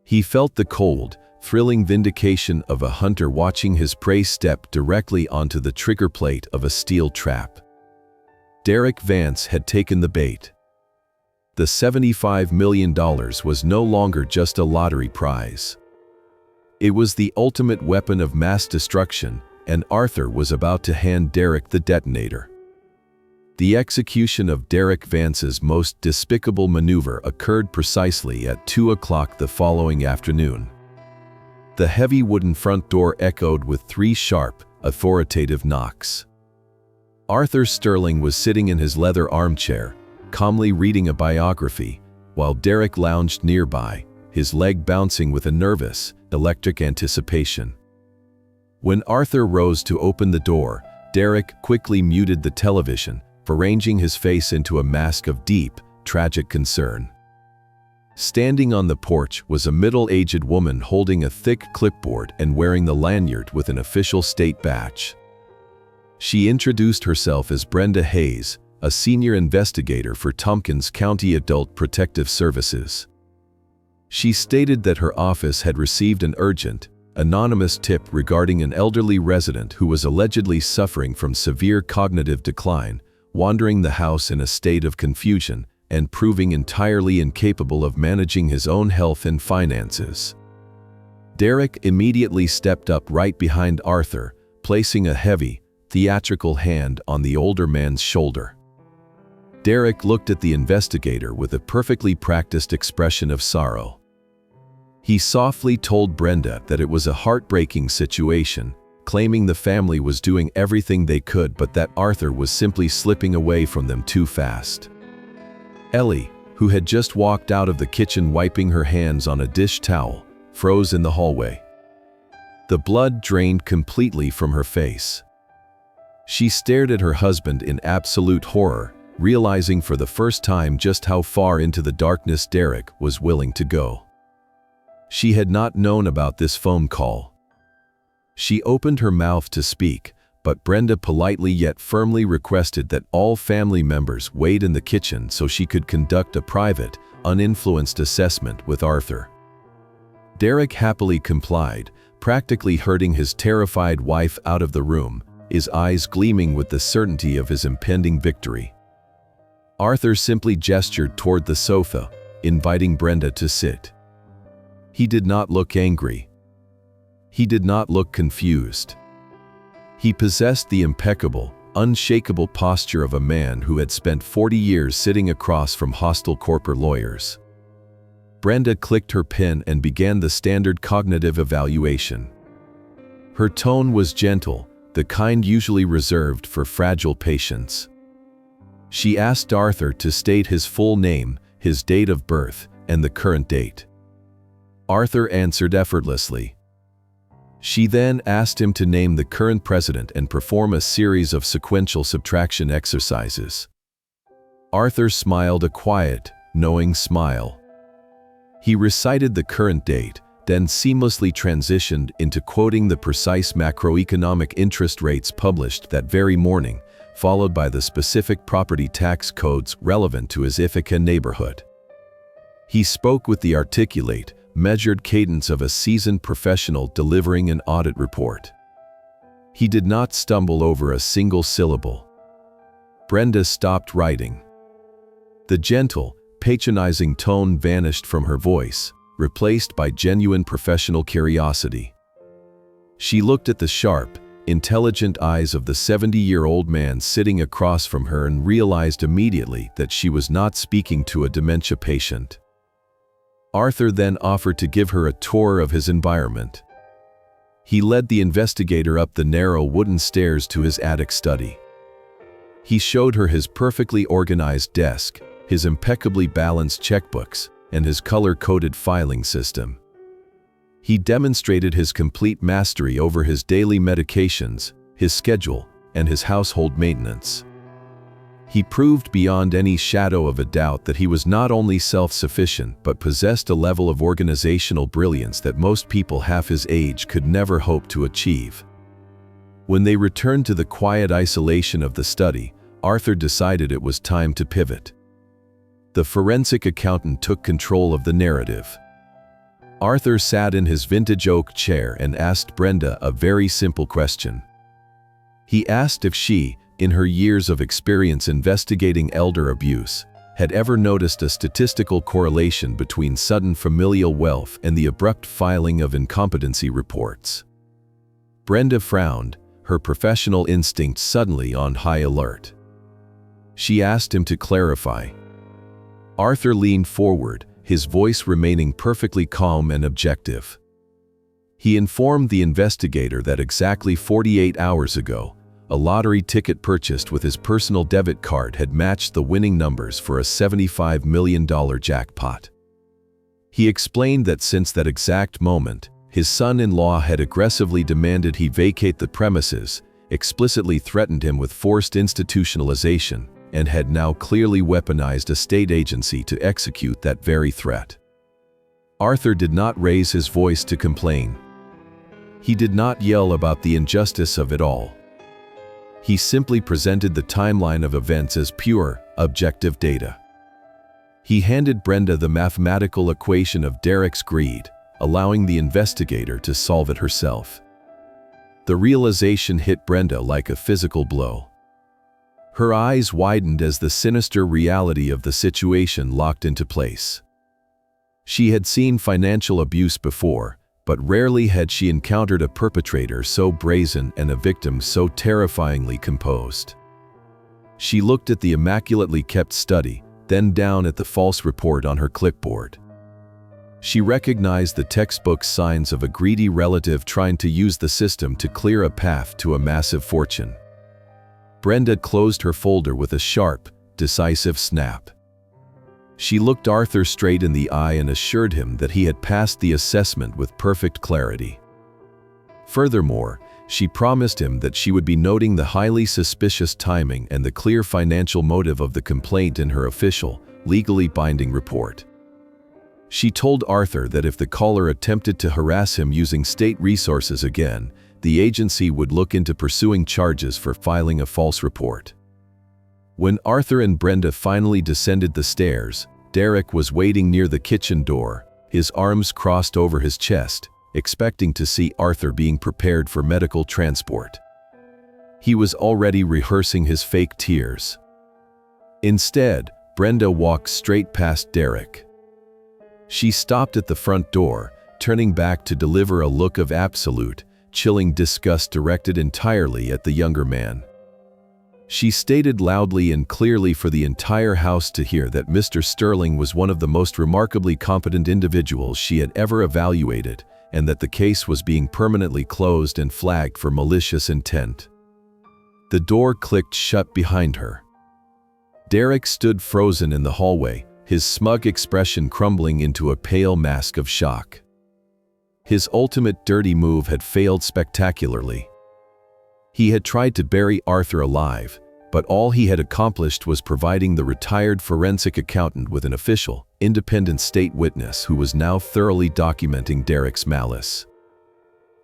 [SPEAKER 1] He felt the cold, thrilling vindication of a hunter watching his prey step directly onto the trigger plate of a steel trap. Derek Vance had taken the bait. The $75 million was no longer just a lottery prize. It was the ultimate weapon of mass destruction, and Arthur was about to hand Derek the detonator. The execution of Derek Vance's most despicable maneuver occurred precisely at 2 o'clock the following afternoon. The heavy wooden front door echoed with 3 sharp, authoritative knocks. Arthur Sterling was sitting in his leather armchair, calmly reading a biography, while Derek lounged nearby, his leg bouncing with a nervous, electric anticipation. When Arthur rose to open the door, Derek quickly muted the television, arranging his face into a mask of deep, tragic concern. Standing on the porch was a middle-aged woman holding a thick clipboard and wearing the lanyard with an official state badge. She introduced herself as Brenda Hayes, a senior investigator for Tompkins County Adult Protective Services. She stated that her office had received an urgent, anonymous tip regarding an elderly resident who was allegedly suffering from severe cognitive decline, wandering the house in a state of confusion, and proving entirely incapable of managing his own health and finances. Derek immediately stepped up right behind Arthur, placing a heavy, theatrical hand on the older man's shoulder. Derek looked at the investigator with a perfectly practiced expression of sorrow. He softly told Brenda that it was a heartbreaking situation, claiming the family was doing everything they could but that Arthur was simply slipping away from them too fast. Ellie, who had just walked out of the kitchen wiping her hands on a dish towel, froze in the hallway. The blood drained completely from her face. She stared at her husband in absolute horror, realizing for the first time just how far into the darkness Derek was willing to go. She had not known about this phone call. She opened her mouth to speak, but Brenda politely yet firmly requested that all family members wait in the kitchen so she could conduct a private, uninfluenced assessment with Arthur. Derek happily complied, practically herding his terrified wife out of the room, his eyes gleaming with the certainty of his impending victory. Arthur simply gestured toward the sofa, inviting Brenda to sit. He did not look angry. He did not look confused. He possessed the impeccable, unshakable posture of a man who had spent 40 years sitting across from hostile corporate lawyers. Brenda clicked her pen and began the standard cognitive evaluation. Her tone was gentle, the kind usually reserved for fragile patients. She asked Arthur to state his full name, his date of birth, and the current date. Arthur answered effortlessly. She then asked him to name the current president and perform a series of sequential subtraction exercises. Arthur smiled a quiet, knowing smile. He recited the current date, then seamlessly transitioned into quoting the precise macroeconomic interest rates published that very morning, followed by the specific property tax codes relevant to his Ithaca neighborhood. He spoke with the articulate, measured cadence of a seasoned professional delivering an audit report. He did not stumble over a single syllable. Brenda stopped writing. The gentle, patronizing tone vanished from her voice, replaced by genuine professional curiosity. She looked at the sharp, intelligent eyes of the 70-year-old man sitting across from her and realized immediately that she was not speaking to a dementia patient. Arthur then offered to give her a tour of his environment. He led the investigator up the narrow wooden stairs to his attic study. He showed her his perfectly organized desk, his impeccably balanced checkbooks, and his color-coded filing system. He demonstrated his complete mastery over his daily medications, his schedule, and his household maintenance. He proved beyond any shadow of a doubt that he was not only self-sufficient but possessed a level of organizational brilliance that most people half his age could never hope to achieve. When they returned to the quiet isolation of the study, Arthur decided it was time to pivot. The forensic accountant took control of the narrative. Arthur sat in his vintage oak chair and asked Brenda a very simple question. He asked if she, in her years of experience investigating elder abuse, had ever noticed a statistical correlation between sudden familial wealth and the abrupt filing of incompetency reports. Brenda frowned, her professional instincts suddenly on high alert. She asked him to clarify. Arthur leaned forward, his voice remaining perfectly calm and objective. He informed the investigator that exactly 48 hours ago, a lottery ticket purchased with his personal debit card had matched the winning numbers for a $75 million jackpot. He explained that since that exact moment, his son-in-law had aggressively demanded he vacate the premises, explicitly threatened him with forced institutionalization, and had now clearly weaponized a state agency to execute that very threat. Arthur did not raise his voice to complain. He did not yell about the injustice of it all. He simply presented the timeline of events as pure, objective data. He handed Brenda the mathematical equation of Derek's greed, allowing the investigator to solve it herself. The realization hit Brenda like a physical blow. Her eyes widened as the sinister reality of the situation locked into place. She had seen financial abuse before, but rarely had she encountered a perpetrator so brazen and a victim so terrifyingly composed. She looked at the immaculately kept study, then down at the false report on her clipboard. She recognized the textbook signs of a greedy relative trying to use the system to clear a path to a massive fortune. Brenda closed her folder with a sharp, decisive snap. She looked Arthur straight in the eye and assured him that he had passed the assessment with perfect clarity. Furthermore, she promised him that she would be noting the highly suspicious timing and the clear financial motive of the complaint in her official, legally binding report. She told Arthur that if the caller attempted to harass him using state resources again, the agency would look into pursuing charges for filing a false report. When Arthur and Brenda finally descended the stairs, Derek was waiting near the kitchen door, his arms crossed over his chest, expecting to see Arthur being prepared for medical transport. He was already rehearsing his fake tears. Instead, Brenda walked straight past Derek. She stopped at the front door, turning back to deliver a look of absolute, chilling disgust directed entirely at the younger man. She stated loudly and clearly for the entire house to hear that Mr. Sterling was one of the most remarkably competent individuals she had ever evaluated, and that the case was being permanently closed and flagged for malicious intent. The door clicked shut behind her. Derek stood frozen in the hallway, his smug expression crumbling into a pale mask of shock. His ultimate dirty move had failed spectacularly. He had tried to bury Arthur alive, but all he had accomplished was providing the retired forensic accountant with an official, independent state witness who was now thoroughly documenting Derek's malice.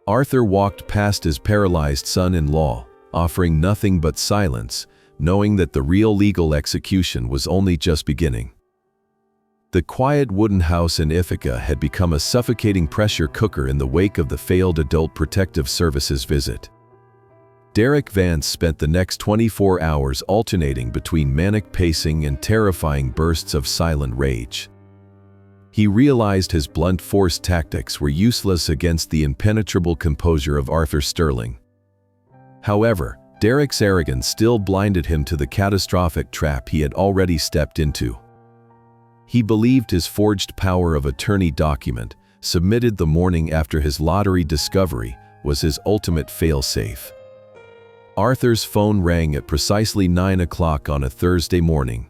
[SPEAKER 1] Arthur walked past his paralyzed son-in-law, offering nothing but silence, knowing that the real legal execution was only just beginning. The quiet wooden house in Ithaca had become a suffocating pressure cooker in the wake of the failed Adult Protective Services visit. Derek Vance spent the next 24 hours alternating between manic pacing and terrifying bursts of silent rage. He realized his blunt force tactics were useless against the impenetrable composure of Arthur Sterling. However, Derek's arrogance still blinded him to the catastrophic trap he had already stepped into. He believed his forged power of attorney document, submitted the morning after his lottery discovery, was his ultimate fail-safe. Arthur's phone rang at precisely 9 o'clock on a Thursday morning.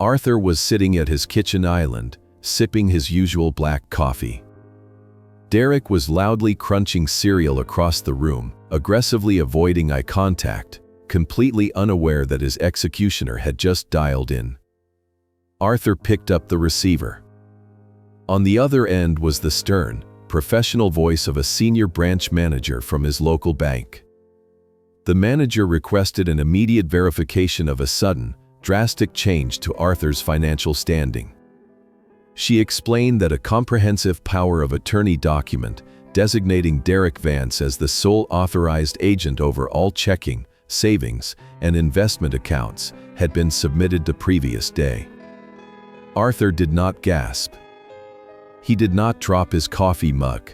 [SPEAKER 1] Arthur was sitting at his kitchen island, sipping his usual black coffee. Derek was loudly crunching cereal across the room, aggressively avoiding eye contact, completely unaware that his executioner had just dialed in. Arthur picked up the receiver. On the other end was the stern, professional voice of a senior branch manager from his local bank. The manager requested an immediate verification of a sudden, drastic change to Arthur's financial standing. She explained that a comprehensive power of attorney document designating Derek Vance as the sole authorized agent over all checking, savings, and investment accounts had been submitted the previous day. Arthur did not gasp. He did not drop his coffee mug.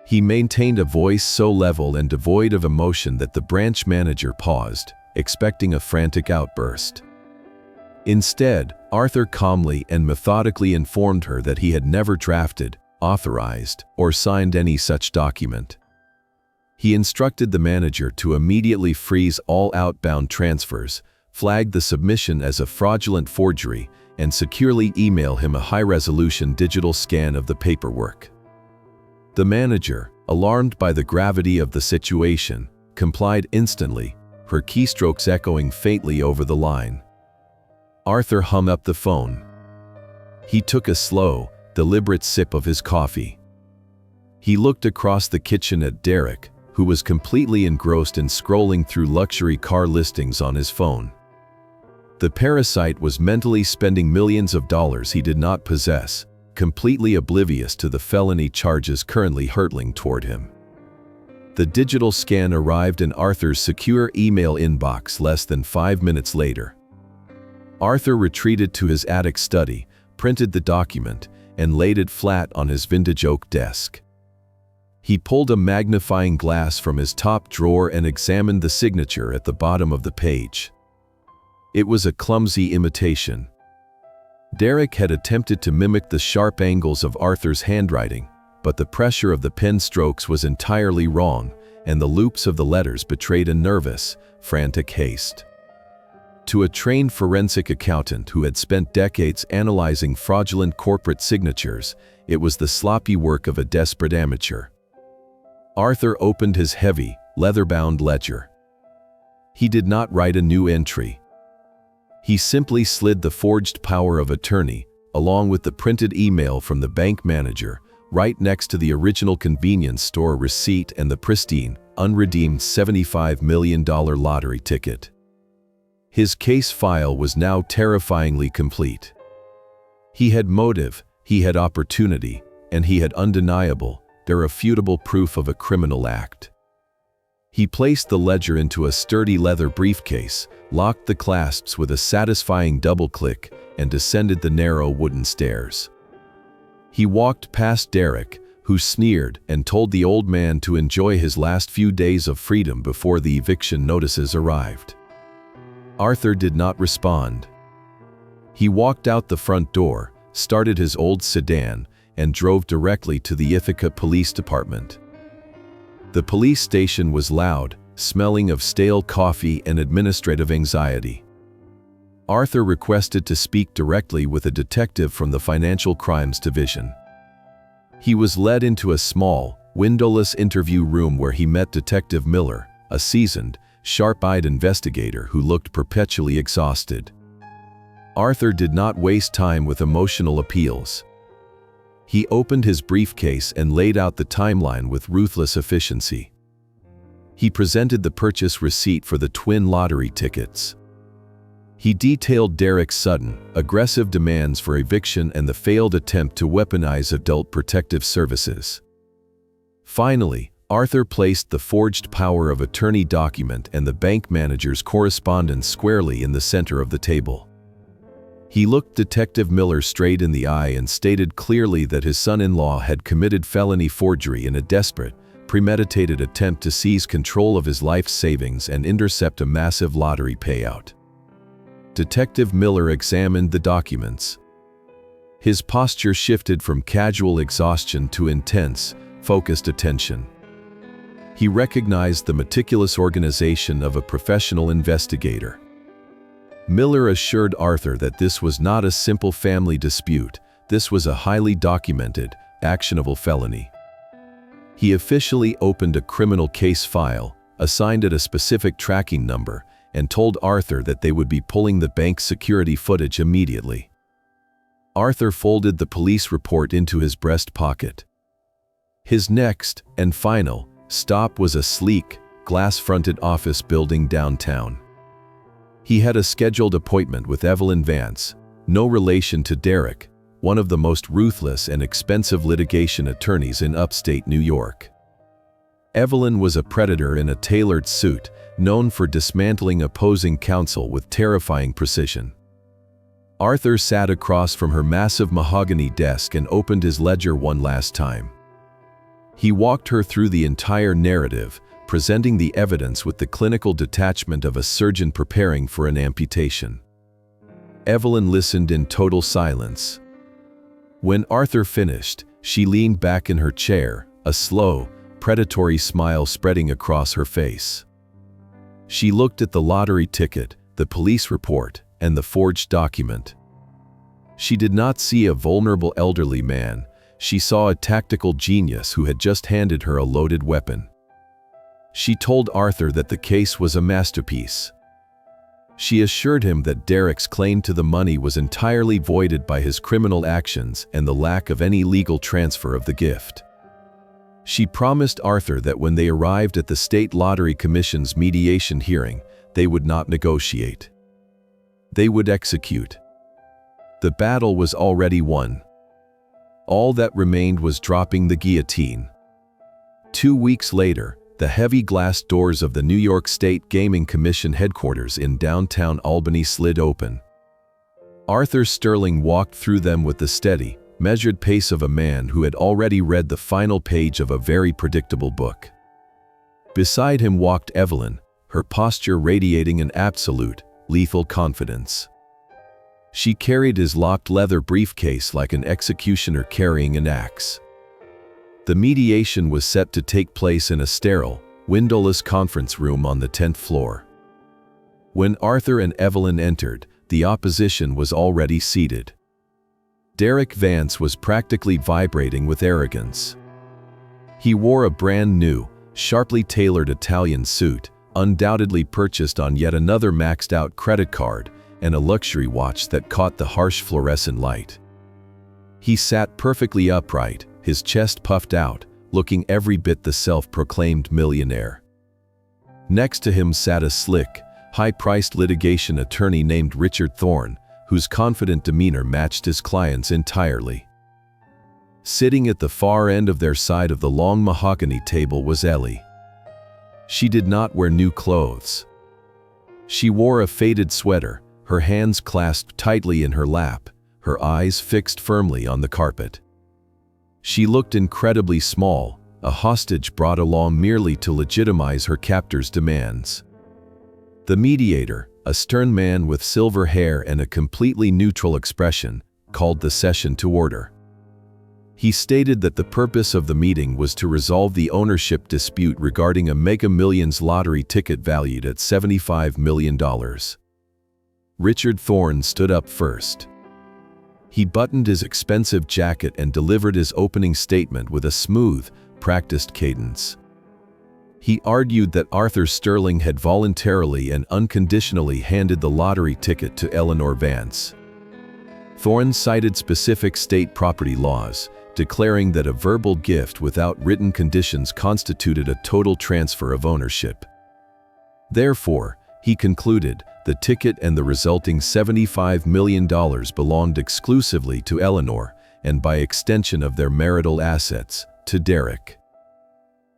[SPEAKER 1] He maintained a voice so level and devoid of emotion that the branch manager paused, expecting a frantic outburst. Instead, Arthur calmly and methodically informed her that he had never drafted, authorized, or signed any such document. He instructed the manager to immediately freeze all outbound transfers, flag the submission as a fraudulent forgery, and securely email him a high-resolution digital scan of the paperwork. The manager, alarmed by the gravity of the situation, complied instantly, her keystrokes echoing faintly over the line. Arthur hung up the phone. He took a slow, deliberate sip of his coffee. He looked across the kitchen at Derek, who was completely engrossed in scrolling through luxury car listings on his phone. The parasite was mentally spending millions of dollars he did not possess, completely oblivious to the felony charges currently hurtling toward him. The digital scan arrived in Arthur's secure email inbox less than 5 minutes later. Arthur retreated to his attic study, printed the document, and laid it flat on his vintage oak desk. He pulled a magnifying glass from his top drawer and examined the signature at the bottom of the page. It was a clumsy imitation. Derek had attempted to mimic the sharp angles of Arthur's handwriting, but the pressure of the pen strokes was entirely wrong, and the loops of the letters betrayed a nervous, frantic haste. To a trained forensic accountant who had spent decades analyzing fraudulent corporate signatures, it was the sloppy work of a desperate amateur. Arthur opened his heavy, leather-bound ledger. He did not write a new entry. He simply slid the forged power of attorney, along with the printed email from the bank manager, right next to the original convenience store receipt and the pristine, unredeemed $75 million lottery ticket. His case file was now terrifyingly complete. He had motive, he had opportunity, and he had undeniable, irrefutable proof of a criminal act. He placed the ledger into a sturdy leather briefcase, locked the clasps with a satisfying double-click, and descended the narrow wooden stairs. He walked past Derek, who sneered and told the old man to enjoy his last few days of freedom before the eviction notices arrived. Arthur did not respond. He walked out the front door, started his old sedan, and drove directly to the Ithaca Police Department. The police station was loud, smelling of stale coffee and administrative anxiety. Arthur requested to speak directly with a detective from the Financial Crimes Division. He was led into a small, windowless interview room where he met Detective Miller, a seasoned, sharp-eyed investigator who looked perpetually exhausted. Arthur did not waste time with emotional appeals. He opened his briefcase and laid out the timeline with ruthless efficiency. He presented the purchase receipt for the twin lottery tickets. He detailed Derek's sudden, aggressive demands for eviction and the failed attempt to weaponize adult protective services. Finally, Arthur placed the forged power of attorney document and the bank manager's correspondence squarely in the center of the table. He looked Detective Miller straight in the eye and stated clearly that his son-in-law had committed felony forgery in a desperate, premeditated attempt to seize control of his life savings and intercept a massive lottery payout. Detective Miller examined the documents. His posture shifted from casual exhaustion to intense, focused attention. He recognized the meticulous organization of a professional investigator. Miller assured Arthur that this was not a simple family dispute, this was a highly documented, actionable felony. He officially opened a criminal case file, assigned it a specific tracking number, and told Arthur that they would be pulling the bank's security footage immediately. Arthur folded the police report into his breast pocket. His next, and final, stop was a sleek, glass-fronted office building downtown. He had a scheduled appointment with Evelyn Vance, no relation to Derek, one of the most ruthless and expensive litigation attorneys in upstate New York. Evelyn was a predator in a tailored suit, known for dismantling opposing counsel with terrifying precision. Arthur sat across from her massive mahogany desk and opened his ledger one last time. He walked her through the entire narrative, presenting the evidence with the clinical detachment of a surgeon preparing for an amputation. Evelyn listened in total silence. When Arthur finished, she leaned back in her chair, a slow, predatory smile spreading across her face. She looked at the lottery ticket, the police report, and the forged document. She did not see a vulnerable elderly man. She saw a tactical genius who had just handed her a loaded weapon. She told Arthur that the case was a masterpiece. She assured him that Derek's claim to the money was entirely voided by his criminal actions and the lack of any legal transfer of the gift. She promised Arthur that when they arrived at the State Lottery Commission's mediation hearing, they would not negotiate. They would execute. The battle was already won. All that remained was dropping the guillotine. 2 weeks later, the heavy glass doors of the New York State Gaming Commission headquarters in downtown Albany slid open. Arthur Sterling walked through them with the steady, measured pace of a man who had already read the final page of a very predictable book. Beside him walked Evelyn, her posture radiating an absolute, lethal confidence. She carried his locked leather briefcase like an executioner carrying an axe. The mediation was set to take place in a sterile, windowless conference room on the 10th floor. When Arthur and Evelyn entered, the opposition was already seated. Derek Vance was practically vibrating with arrogance. He wore a brand new, sharply tailored Italian suit, undoubtedly purchased on yet another maxed-out credit card, and a luxury watch that caught the harsh fluorescent light. He sat perfectly upright, his chest puffed out, looking every bit the self-proclaimed millionaire. Next to him sat a slick, high-priced litigation attorney named Richard Thorne, whose confident demeanor matched his client's entirely. Sitting at the far end of their side of the long mahogany table was Ellie. She did not wear new clothes. She wore a faded sweater, her hands clasped tightly in her lap, her eyes fixed firmly on the carpet. She looked incredibly small, a hostage brought along merely to legitimize her captor's demands. The mediator, a stern man with silver hair and a completely neutral expression, called the session to order. He stated that the purpose of the meeting was to resolve the ownership dispute regarding a Mega Millions lottery ticket valued at $75 million. Richard Thorne stood up first. He buttoned his expensive jacket and delivered his opening statement with a smooth, practiced cadence. He argued that Arthur Sterling had voluntarily and unconditionally handed the lottery ticket to Eleanor Vance. Thorne cited specific state property laws, declaring that a verbal gift without written conditions constituted a total transfer of ownership. Therefore, he concluded, the ticket and the resulting $75 million belonged exclusively to Eleanor, and by extension of their marital assets, to Derek.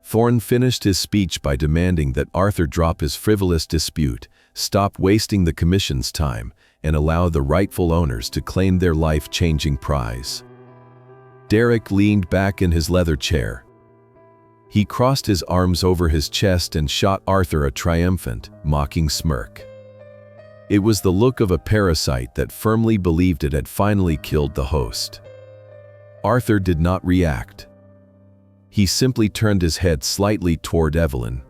[SPEAKER 1] Thorne finished his speech by demanding that Arthur drop his frivolous dispute, stop wasting the commission's time, and allow the rightful owners to claim their life-changing prize. Derek leaned back in his leather chair. He crossed his arms over his chest and shot Arthur a triumphant, mocking smirk. It was the look of a parasite that firmly believed it had finally killed the host. Arthur did not react. He simply turned his head slightly toward Evelyn.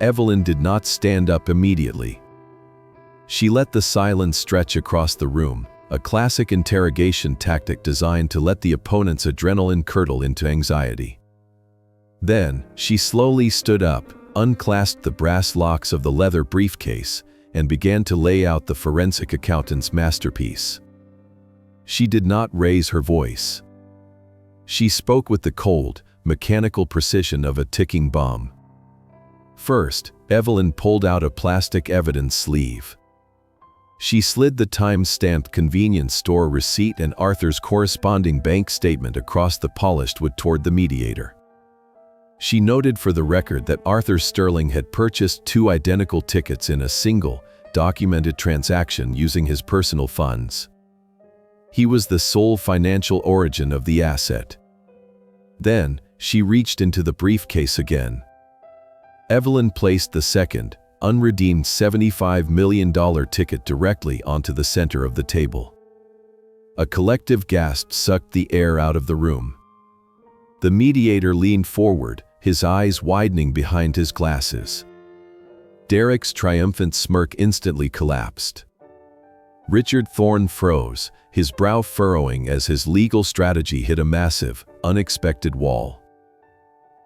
[SPEAKER 1] Evelyn did not stand up immediately. She let the silence stretch across the room, a classic interrogation tactic designed to let the opponent's adrenaline curdle into anxiety. Then, she slowly stood up, unclasped the brass locks of the leather briefcase, and began to lay out the forensic accountant's masterpiece. She did not raise her voice. She spoke with the cold, mechanical precision of a ticking bomb. First, Evelyn pulled out a plastic evidence sleeve. She slid the time-stamped convenience store receipt and Arthur's corresponding bank statement across the polished wood toward the mediator. She noted for the record that Arthur Sterling had purchased 2 identical tickets in a single, documented transaction using his personal funds. He was the sole financial origin of the asset. Then, she reached into the briefcase again. Evelyn placed the second, unredeemed $75 million ticket directly onto the center of the table. A collective gasp sucked the air out of the room. The mediator leaned forward, his eyes widening behind his glasses. Derek's triumphant smirk instantly collapsed. Richard Thorne froze, his brow furrowing as his legal strategy hit a massive, unexpected wall.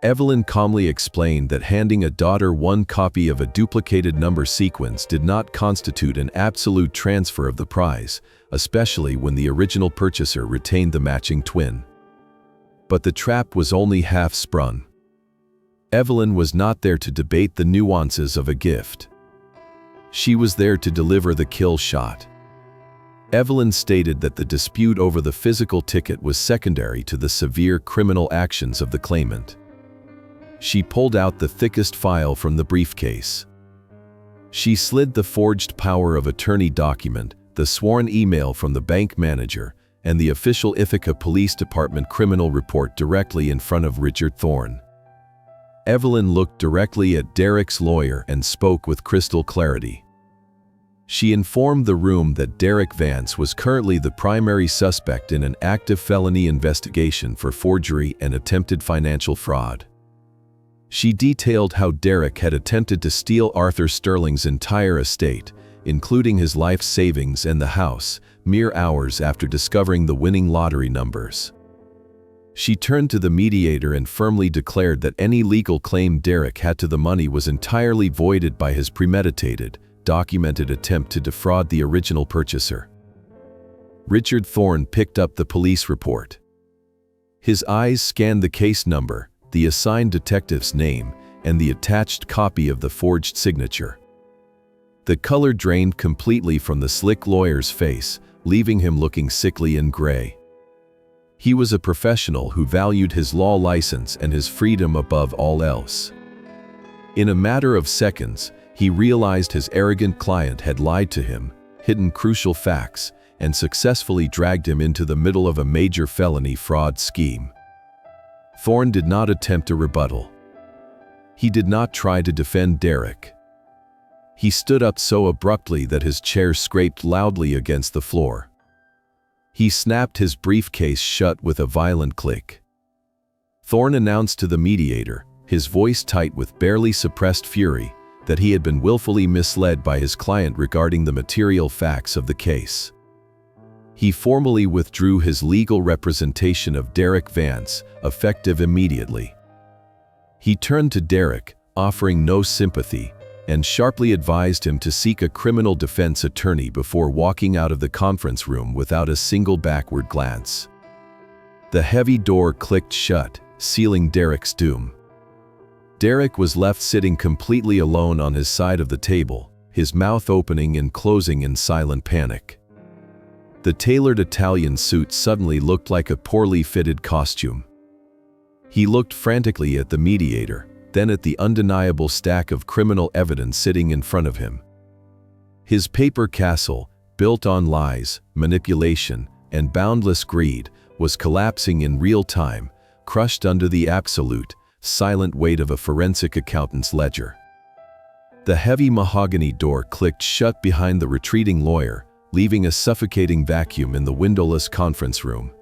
[SPEAKER 1] Evelyn calmly explained that handing a daughter one copy of a duplicated number sequence did not constitute an absolute transfer of the prize, especially when the original purchaser retained the matching twin. But the trap was only half sprung. Evelyn was not there to debate the nuances of a gift. She was there to deliver the kill shot. Evelyn stated that the dispute over the physical ticket was secondary to the severe criminal actions of the claimant. She pulled out the thickest file from the briefcase. She slid the forged power of attorney document, the sworn email from the bank manager, and the official Ithaca Police Department criminal report directly in front of Richard Thorne. Evelyn looked directly at Derek's lawyer and spoke with crystal clarity. She informed the room that Derek Vance was currently the primary suspect in an active felony investigation for forgery and attempted financial fraud. She detailed how Derek had attempted to steal Arthur Sterling's entire estate, including his life savings and the house, mere hours after discovering the winning lottery numbers. She turned to the mediator and firmly declared that any legal claim Derek had to the money was entirely voided by his premeditated, documented attempt to defraud the original purchaser. Richard Thorne picked up the police report. His eyes scanned the case number, the assigned detective's name, and the attached copy of the forged signature. The color drained completely from the slick lawyer's face, leaving him looking sickly and gray. He was a professional who valued his law license and his freedom above all else. In a matter of seconds, he realized his arrogant client had lied to him, hidden crucial facts, and successfully dragged him into the middle of a major felony fraud scheme. Thorne did not attempt a rebuttal. He did not try to defend Derek. He stood up so abruptly that his chair scraped loudly against the floor. He snapped his briefcase shut with a violent click. Thorne announced to the mediator, his voice tight with barely suppressed fury, that he had been willfully misled by his client regarding the material facts of the case. He formally withdrew his legal representation of Derek Vance, effective immediately. He turned to Derek, offering no sympathy, and sharply advised him to seek a criminal defense attorney before walking out of the conference room without a single backward glance. The heavy door clicked shut, sealing Derek's doom. Derek was left sitting completely alone on his side of the table, his mouth opening and closing in silent panic. The tailored Italian suit suddenly looked like a poorly fitted costume. He looked frantically at the mediator, then at the undeniable stack of criminal evidence sitting in front of him. His paper castle, built on lies, manipulation, and boundless greed, was collapsing in real time, crushed under the absolute, silent weight of a forensic accountant's ledger. The heavy mahogany door clicked shut behind the retreating lawyer, leaving a suffocating vacuum in the windowless conference room.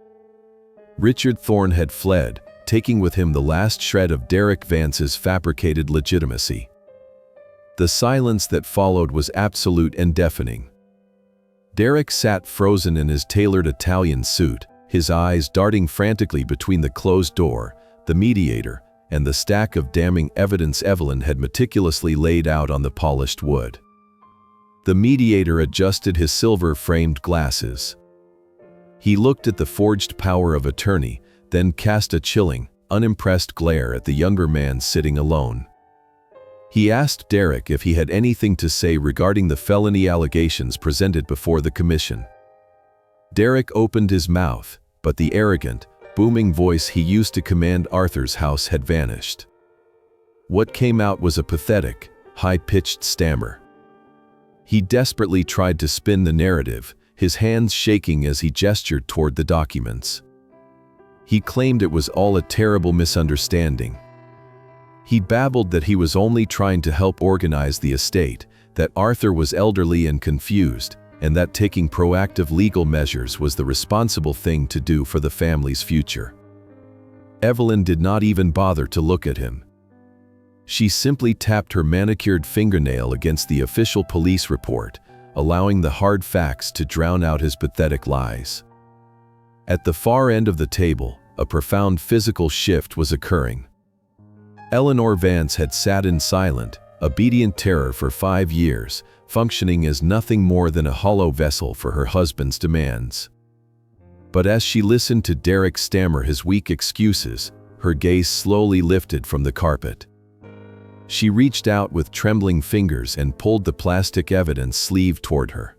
[SPEAKER 1] Richard Thorne had fled, taking with him the last shred of Derek Vance's fabricated legitimacy. The silence that followed was absolute and deafening. Derek sat frozen in his tailored Italian suit, his eyes darting frantically between the closed door, the mediator, and the stack of damning evidence Evelyn had meticulously laid out on the polished wood. The mediator adjusted his silver-framed glasses. He looked at the forged power of attorney, then cast a chilling, unimpressed glare at the younger man sitting alone. He asked Derek if he had anything to say regarding the felony allegations presented before the commission. Derek opened his mouth, but the arrogant, booming voice he used to command Arthur's house had vanished. What came out was a pathetic, high-pitched stammer. He desperately tried to spin the narrative, his hands shaking as he gestured toward the documents. He claimed it was all a terrible misunderstanding. He babbled that he was only trying to help organize the estate, that Arthur was elderly and confused, and that taking proactive legal measures was the responsible thing to do for the family's future. Evelyn did not even bother to look at him. She simply tapped her manicured fingernail against the official police report, allowing the hard facts to drown out his pathetic lies. At the far end of the table, a profound physical shift was occurring. Eleanor Vance had sat in silent, obedient terror for 5 years, functioning as nothing more than a hollow vessel for her husband's demands. But as she listened to Derek stammer his weak excuses, her gaze slowly lifted from the carpet. She reached out with trembling fingers and pulled the plastic evidence sleeve toward her.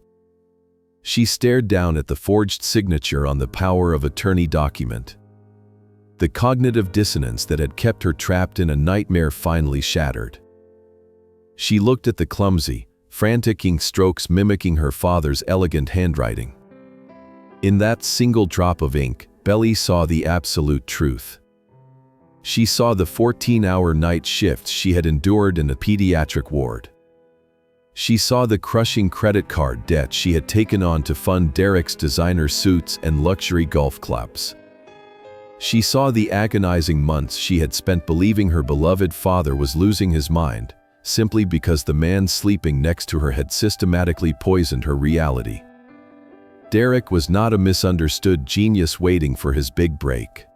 [SPEAKER 1] She stared down at the forged signature on the power of attorney document. The cognitive dissonance that had kept her trapped in a nightmare finally shattered. She looked at the clumsy, frantic ink strokes mimicking her father's elegant handwriting. In that single drop of ink, Belly saw the absolute truth. She saw the 14-hour night shifts she had endured in a pediatric ward. She saw the crushing credit card debt she had taken on to fund Derek's designer suits and luxury golf clubs. She saw the agonizing months she had spent believing her beloved father was losing his mind, simply because the man sleeping next to her had systematically poisoned her reality. Derek was not a misunderstood genius waiting for his big break.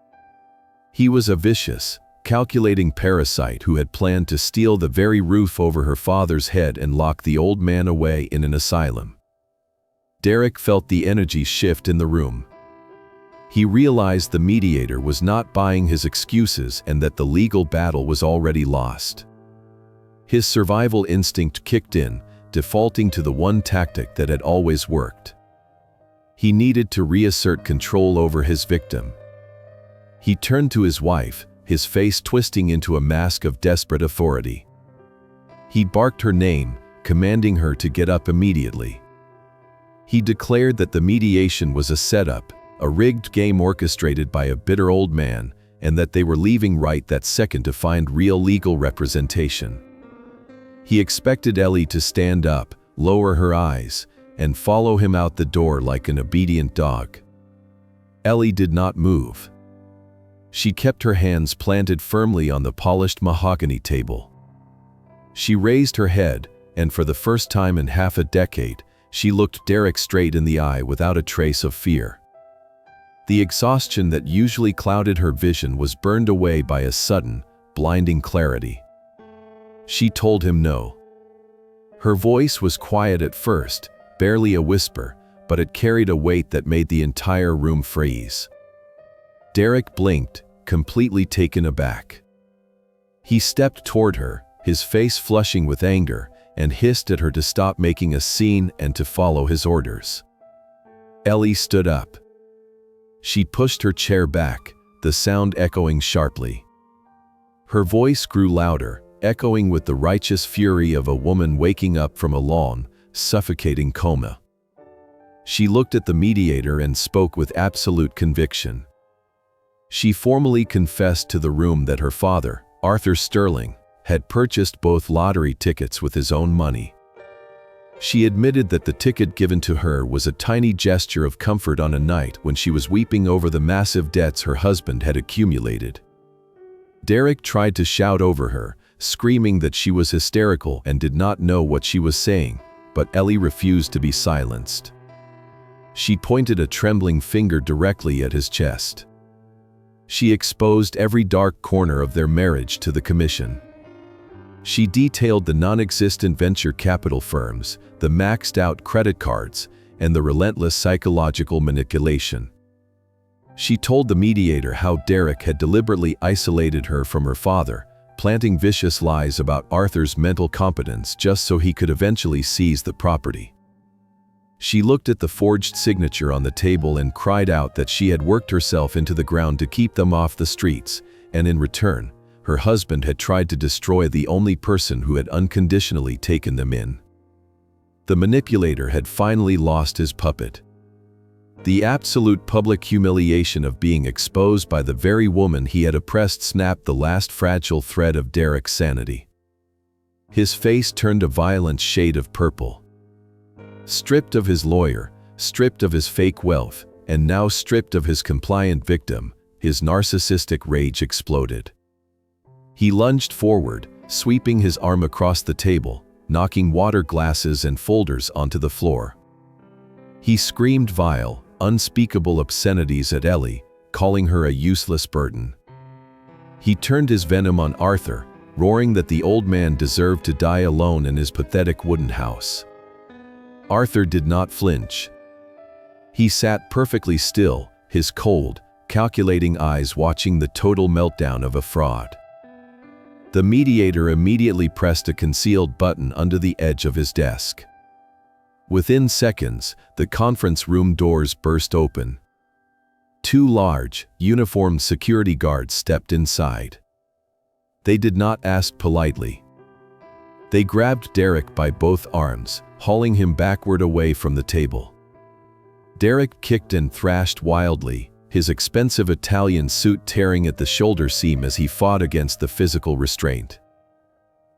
[SPEAKER 1] He was a vicious, calculating parasite who had planned to steal the very roof over her father's head and lock the old man away in an asylum. Derek felt the energy shift in the room. He realized the mediator was not buying his excuses and that the legal battle was already lost. His survival instinct kicked in, defaulting to the one tactic that had always worked. He needed to reassert control over his victim. He turned to his wife, his face twisting into a mask of desperate authority. He barked her name, commanding her to get up immediately. He declared that the mediation was a setup, a rigged game orchestrated by a bitter old man, and that they were leaving right that second to find real legal representation. He expected Ellie to stand up, lower her eyes, and follow him out the door like an obedient dog. Ellie did not move. She kept her hands planted firmly on the polished mahogany table. She raised her head, and for the first time in half a decade, she looked Derek straight in the eye without a trace of fear. The exhaustion that usually clouded her vision was burned away by a sudden, blinding clarity. She told him no. Her voice was quiet at first, barely a whisper, but it carried a weight that made the entire room freeze. Derek blinked, completely taken aback. He stepped toward her, his face flushing with anger, and hissed at her to stop making a scene and to follow his orders. Ellie stood up. She pushed her chair back, the sound echoing sharply. Her voice grew louder, echoing with the righteous fury of a woman waking up from a long, suffocating coma. She looked at the mediator and spoke with absolute conviction. She formally confessed to the room that her father, Arthur Sterling, had purchased both lottery tickets with his own money. She admitted that the ticket given to her was a tiny gesture of comfort on a night when she was weeping over the massive debts her husband had accumulated. Derek tried to shout over her, screaming that she was hysterical and did not know what she was saying, but Ellie refused to be silenced. She pointed a trembling finger directly at his chest. She exposed every dark corner of their marriage to the commission. She detailed the non-existent venture capital firms, the maxed-out credit cards, and the relentless psychological manipulation. She told the mediator how Derek had deliberately isolated her from her father, planting vicious lies about Arthur's mental competence just so he could eventually seize the property. She looked at the forged signature on the table and cried out that she had worked herself into the ground to keep them off the streets, and in return, her husband had tried to destroy the only person who had unconditionally taken them in. The manipulator had finally lost his puppet. The absolute public humiliation of being exposed by the very woman he had oppressed snapped the last fragile thread of Derek's sanity. His face turned a violent shade of purple. Stripped of his lawyer, stripped of his fake wealth, and now stripped of his compliant victim, his narcissistic rage exploded. He lunged forward, sweeping his arm across the table, knocking water glasses and folders onto the floor. He screamed vile, unspeakable obscenities at Ellie, calling her a useless burden. He turned his venom on Arthur, roaring that the old man deserved to die alone in his pathetic wooden house. Arthur did not flinch. He sat perfectly still, his cold, calculating eyes watching the total meltdown of a fraud. The mediator immediately pressed a concealed button under the edge of his desk. Within seconds, the conference room doors burst open. Two large, uniformed security guards stepped inside. They did not ask politely. They grabbed Derek by both arms, hauling him backward away from the table. Derek kicked and thrashed wildly, his expensive Italian suit tearing at the shoulder seam as he fought against the physical restraint.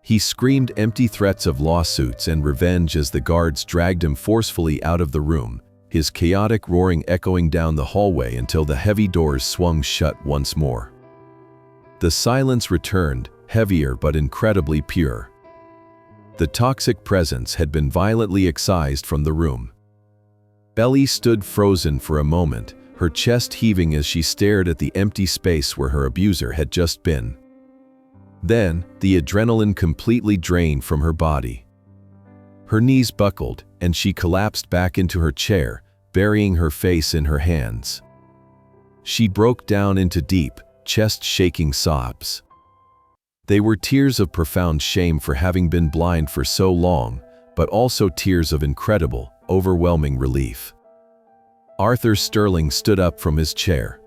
[SPEAKER 1] He screamed empty threats of lawsuits and revenge as the guards dragged him forcefully out of the room, his chaotic roaring echoing down the hallway until the heavy doors swung shut once more. The silence returned, heavier but incredibly pure. The toxic presence had been violently excised from the room. Ellie stood frozen for a moment, her chest heaving as she stared at the empty space where her abuser had just been. Then, the adrenaline completely drained from her body. Her knees buckled, and she collapsed back into her chair, burying her face in her hands. She broke down into deep, chest-shaking sobs. They were tears of profound shame for having been blind for so long, but also tears of incredible, overwhelming relief. Arthur Sterling stood up from his chair.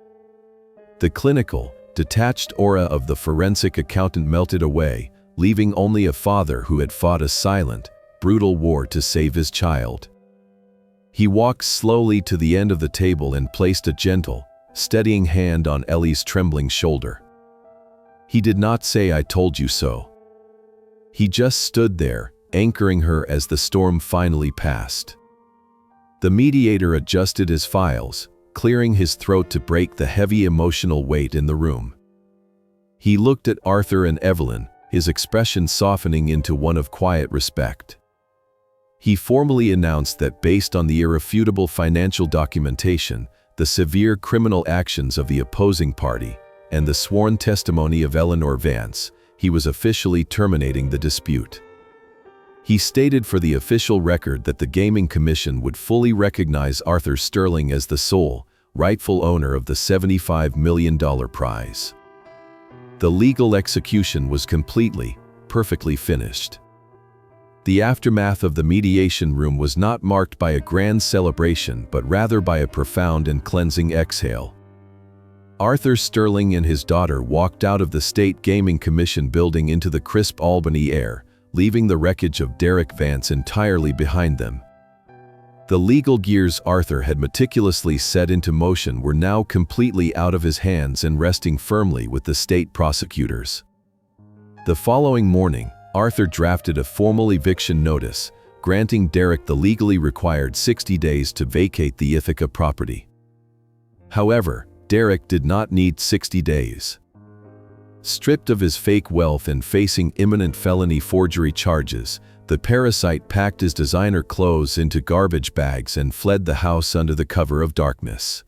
[SPEAKER 1] The clinical, detached aura of the forensic accountant melted away, leaving only a father who had fought a silent, brutal war to save his child. He walked slowly to the end of the table and placed a gentle, steadying hand on Ellie's trembling shoulder. He did not say "I told you so." He just stood there, anchoring her as the storm finally passed. The mediator adjusted his files, clearing his throat to break the heavy emotional weight in the room. He looked at Arthur and Evelyn, his expression softening into one of quiet respect. He formally announced that based on the irrefutable financial documentation, the severe criminal actions of the opposing party, and the sworn testimony of Eleanor Vance, he was officially terminating the dispute. He stated for the official record that the Gaming Commission would fully recognize Arthur Sterling as the sole, rightful owner of the $75 million prize. The legal execution was perfectly finished. The aftermath of the mediation room was not marked by a grand celebration but rather by a profound and cleansing exhale. Arthur Sterling and his daughter walked out of the State Gaming Commission building into the crisp Albany air, leaving the wreckage of Derek Vance entirely behind them. The legal gears Arthur had meticulously set into motion were now completely out of his hands and resting firmly with the state prosecutors. The following morning, Arthur drafted a formal eviction notice, granting Derek the legally required 60 days to vacate the Ithaca property. However, Derek did not need 60 days. Stripped of his fake wealth and facing imminent felony forgery charges, the parasite packed his designer clothes into garbage bags and fled the house under the cover of darkness.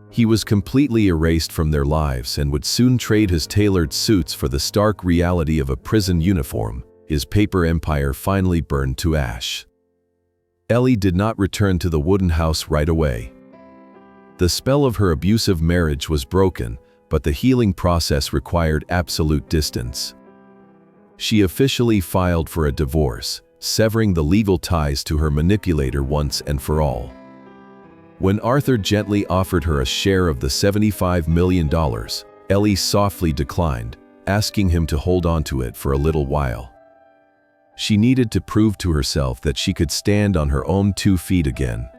[SPEAKER 1] He was completely erased from their lives and would soon trade his tailored suits for the stark reality of a prison uniform. His paper empire finally burned to ash. Ellie did not return to the wooden house right away. The spell of her abusive marriage was broken, but the healing process required absolute distance. She officially filed for a divorce, severing the legal ties to her manipulator once and for all. When Arthur gently offered her a share of the $75 million, Ellie softly declined, asking him to hold on to it for a little while. She needed to prove to herself that she could stand on her own 2 feet again.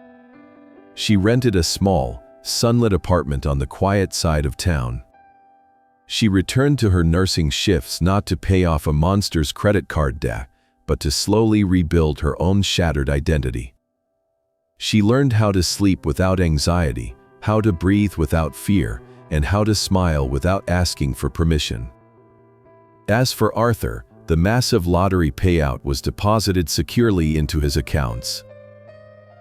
[SPEAKER 1] She rented a small, sunlit apartment on the quiet side of town. She returned to her nursing shifts not to pay off a monster's credit card debt, but to slowly rebuild her own shattered identity. She learned how to sleep without anxiety, how to breathe without fear, and how to smile without asking for permission. As for Arthur, the massive lottery payout was deposited securely into his accounts.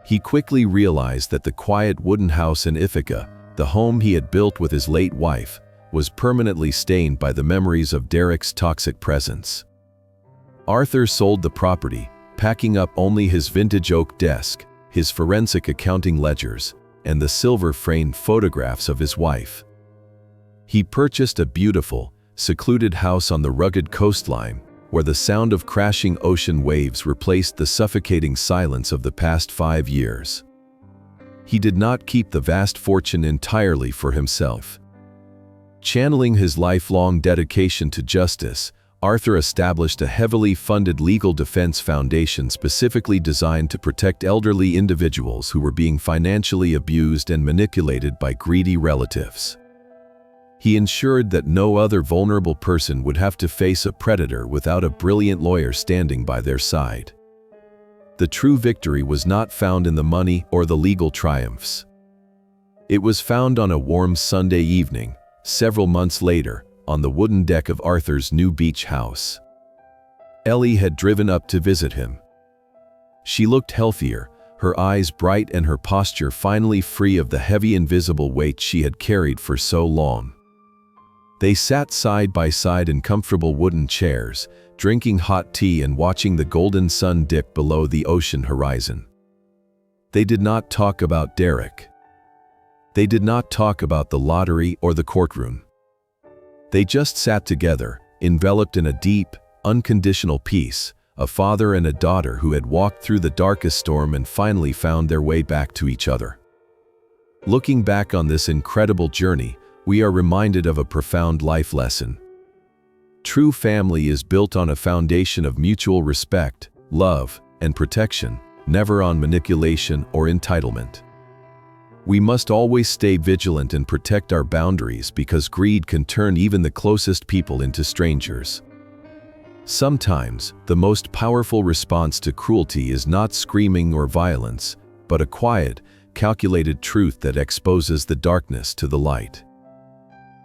[SPEAKER 1] He quickly realized that the quiet wooden house in Ithaca, the home he had built with his late wife, was permanently stained by the memories of Derek's toxic presence. Arthur sold the property, packing up only his vintage oak desk, his forensic accounting ledgers, and the silver-framed photographs of his wife. He purchased a beautiful, secluded house on the rugged coastline, where the sound of crashing ocean waves replaced the suffocating silence of the past 5 years. He did not keep the vast fortune entirely for himself. Channeling his lifelong dedication to justice, Arthur established a heavily funded legal defense foundation specifically designed to protect elderly individuals who were being financially abused and manipulated by greedy relatives. He ensured that no other vulnerable person would have to face a predator without a brilliant lawyer standing by their side. The true victory was not found in the money or the legal triumphs. It was found on a warm Sunday evening, several months later, on the wooden deck of Arthur's new beach house. Ellie had driven up to visit him. She looked healthier, her eyes bright and her posture finally free of the heavy invisible weight she had carried for so long. They sat side by side in comfortable wooden chairs, drinking hot tea and watching the golden sun dip below the ocean horizon. They did not talk about Derek. They did not talk about the lottery or the courtroom. They just sat together, enveloped in a deep, unconditional peace, a father and a daughter who had walked through the darkest storm and finally found their way back to each other. Looking back on this incredible journey, we are reminded of a profound life lesson. True family is built on a foundation of mutual respect, love, and protection, never on manipulation or entitlement. We must always stay vigilant and protect our boundaries because greed can turn even the closest people into strangers. Sometimes, the most powerful response to cruelty is not screaming or violence, but a quiet, calculated truth that exposes the darkness to the light.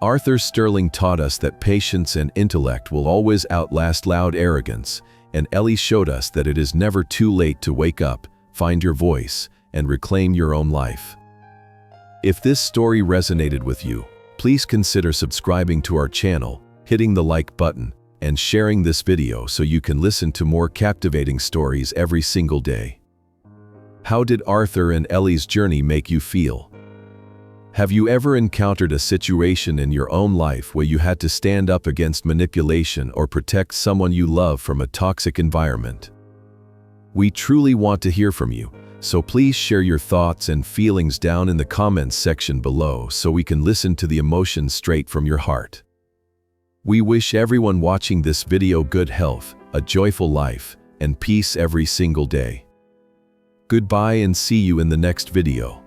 [SPEAKER 1] Arthur Sterling taught us that patience and intellect will always outlast loud arrogance, and Ellie showed us that it is never too late to wake up, find your voice, and reclaim your own life. If this story resonated with you, please consider subscribing to our channel, hitting the like button, and sharing this video so you can listen to more captivating stories every single day. How did Arthur and Ellie's journey make you feel? Have you ever encountered a situation in your own life where you had to stand up against manipulation or protect someone you love from a toxic environment? We truly want to hear from you, so please share your thoughts and feelings down in the comments section below so we can listen to the emotions straight from your heart. We wish everyone watching this video good health, a joyful life, and peace every single day. Goodbye and see you in the next video.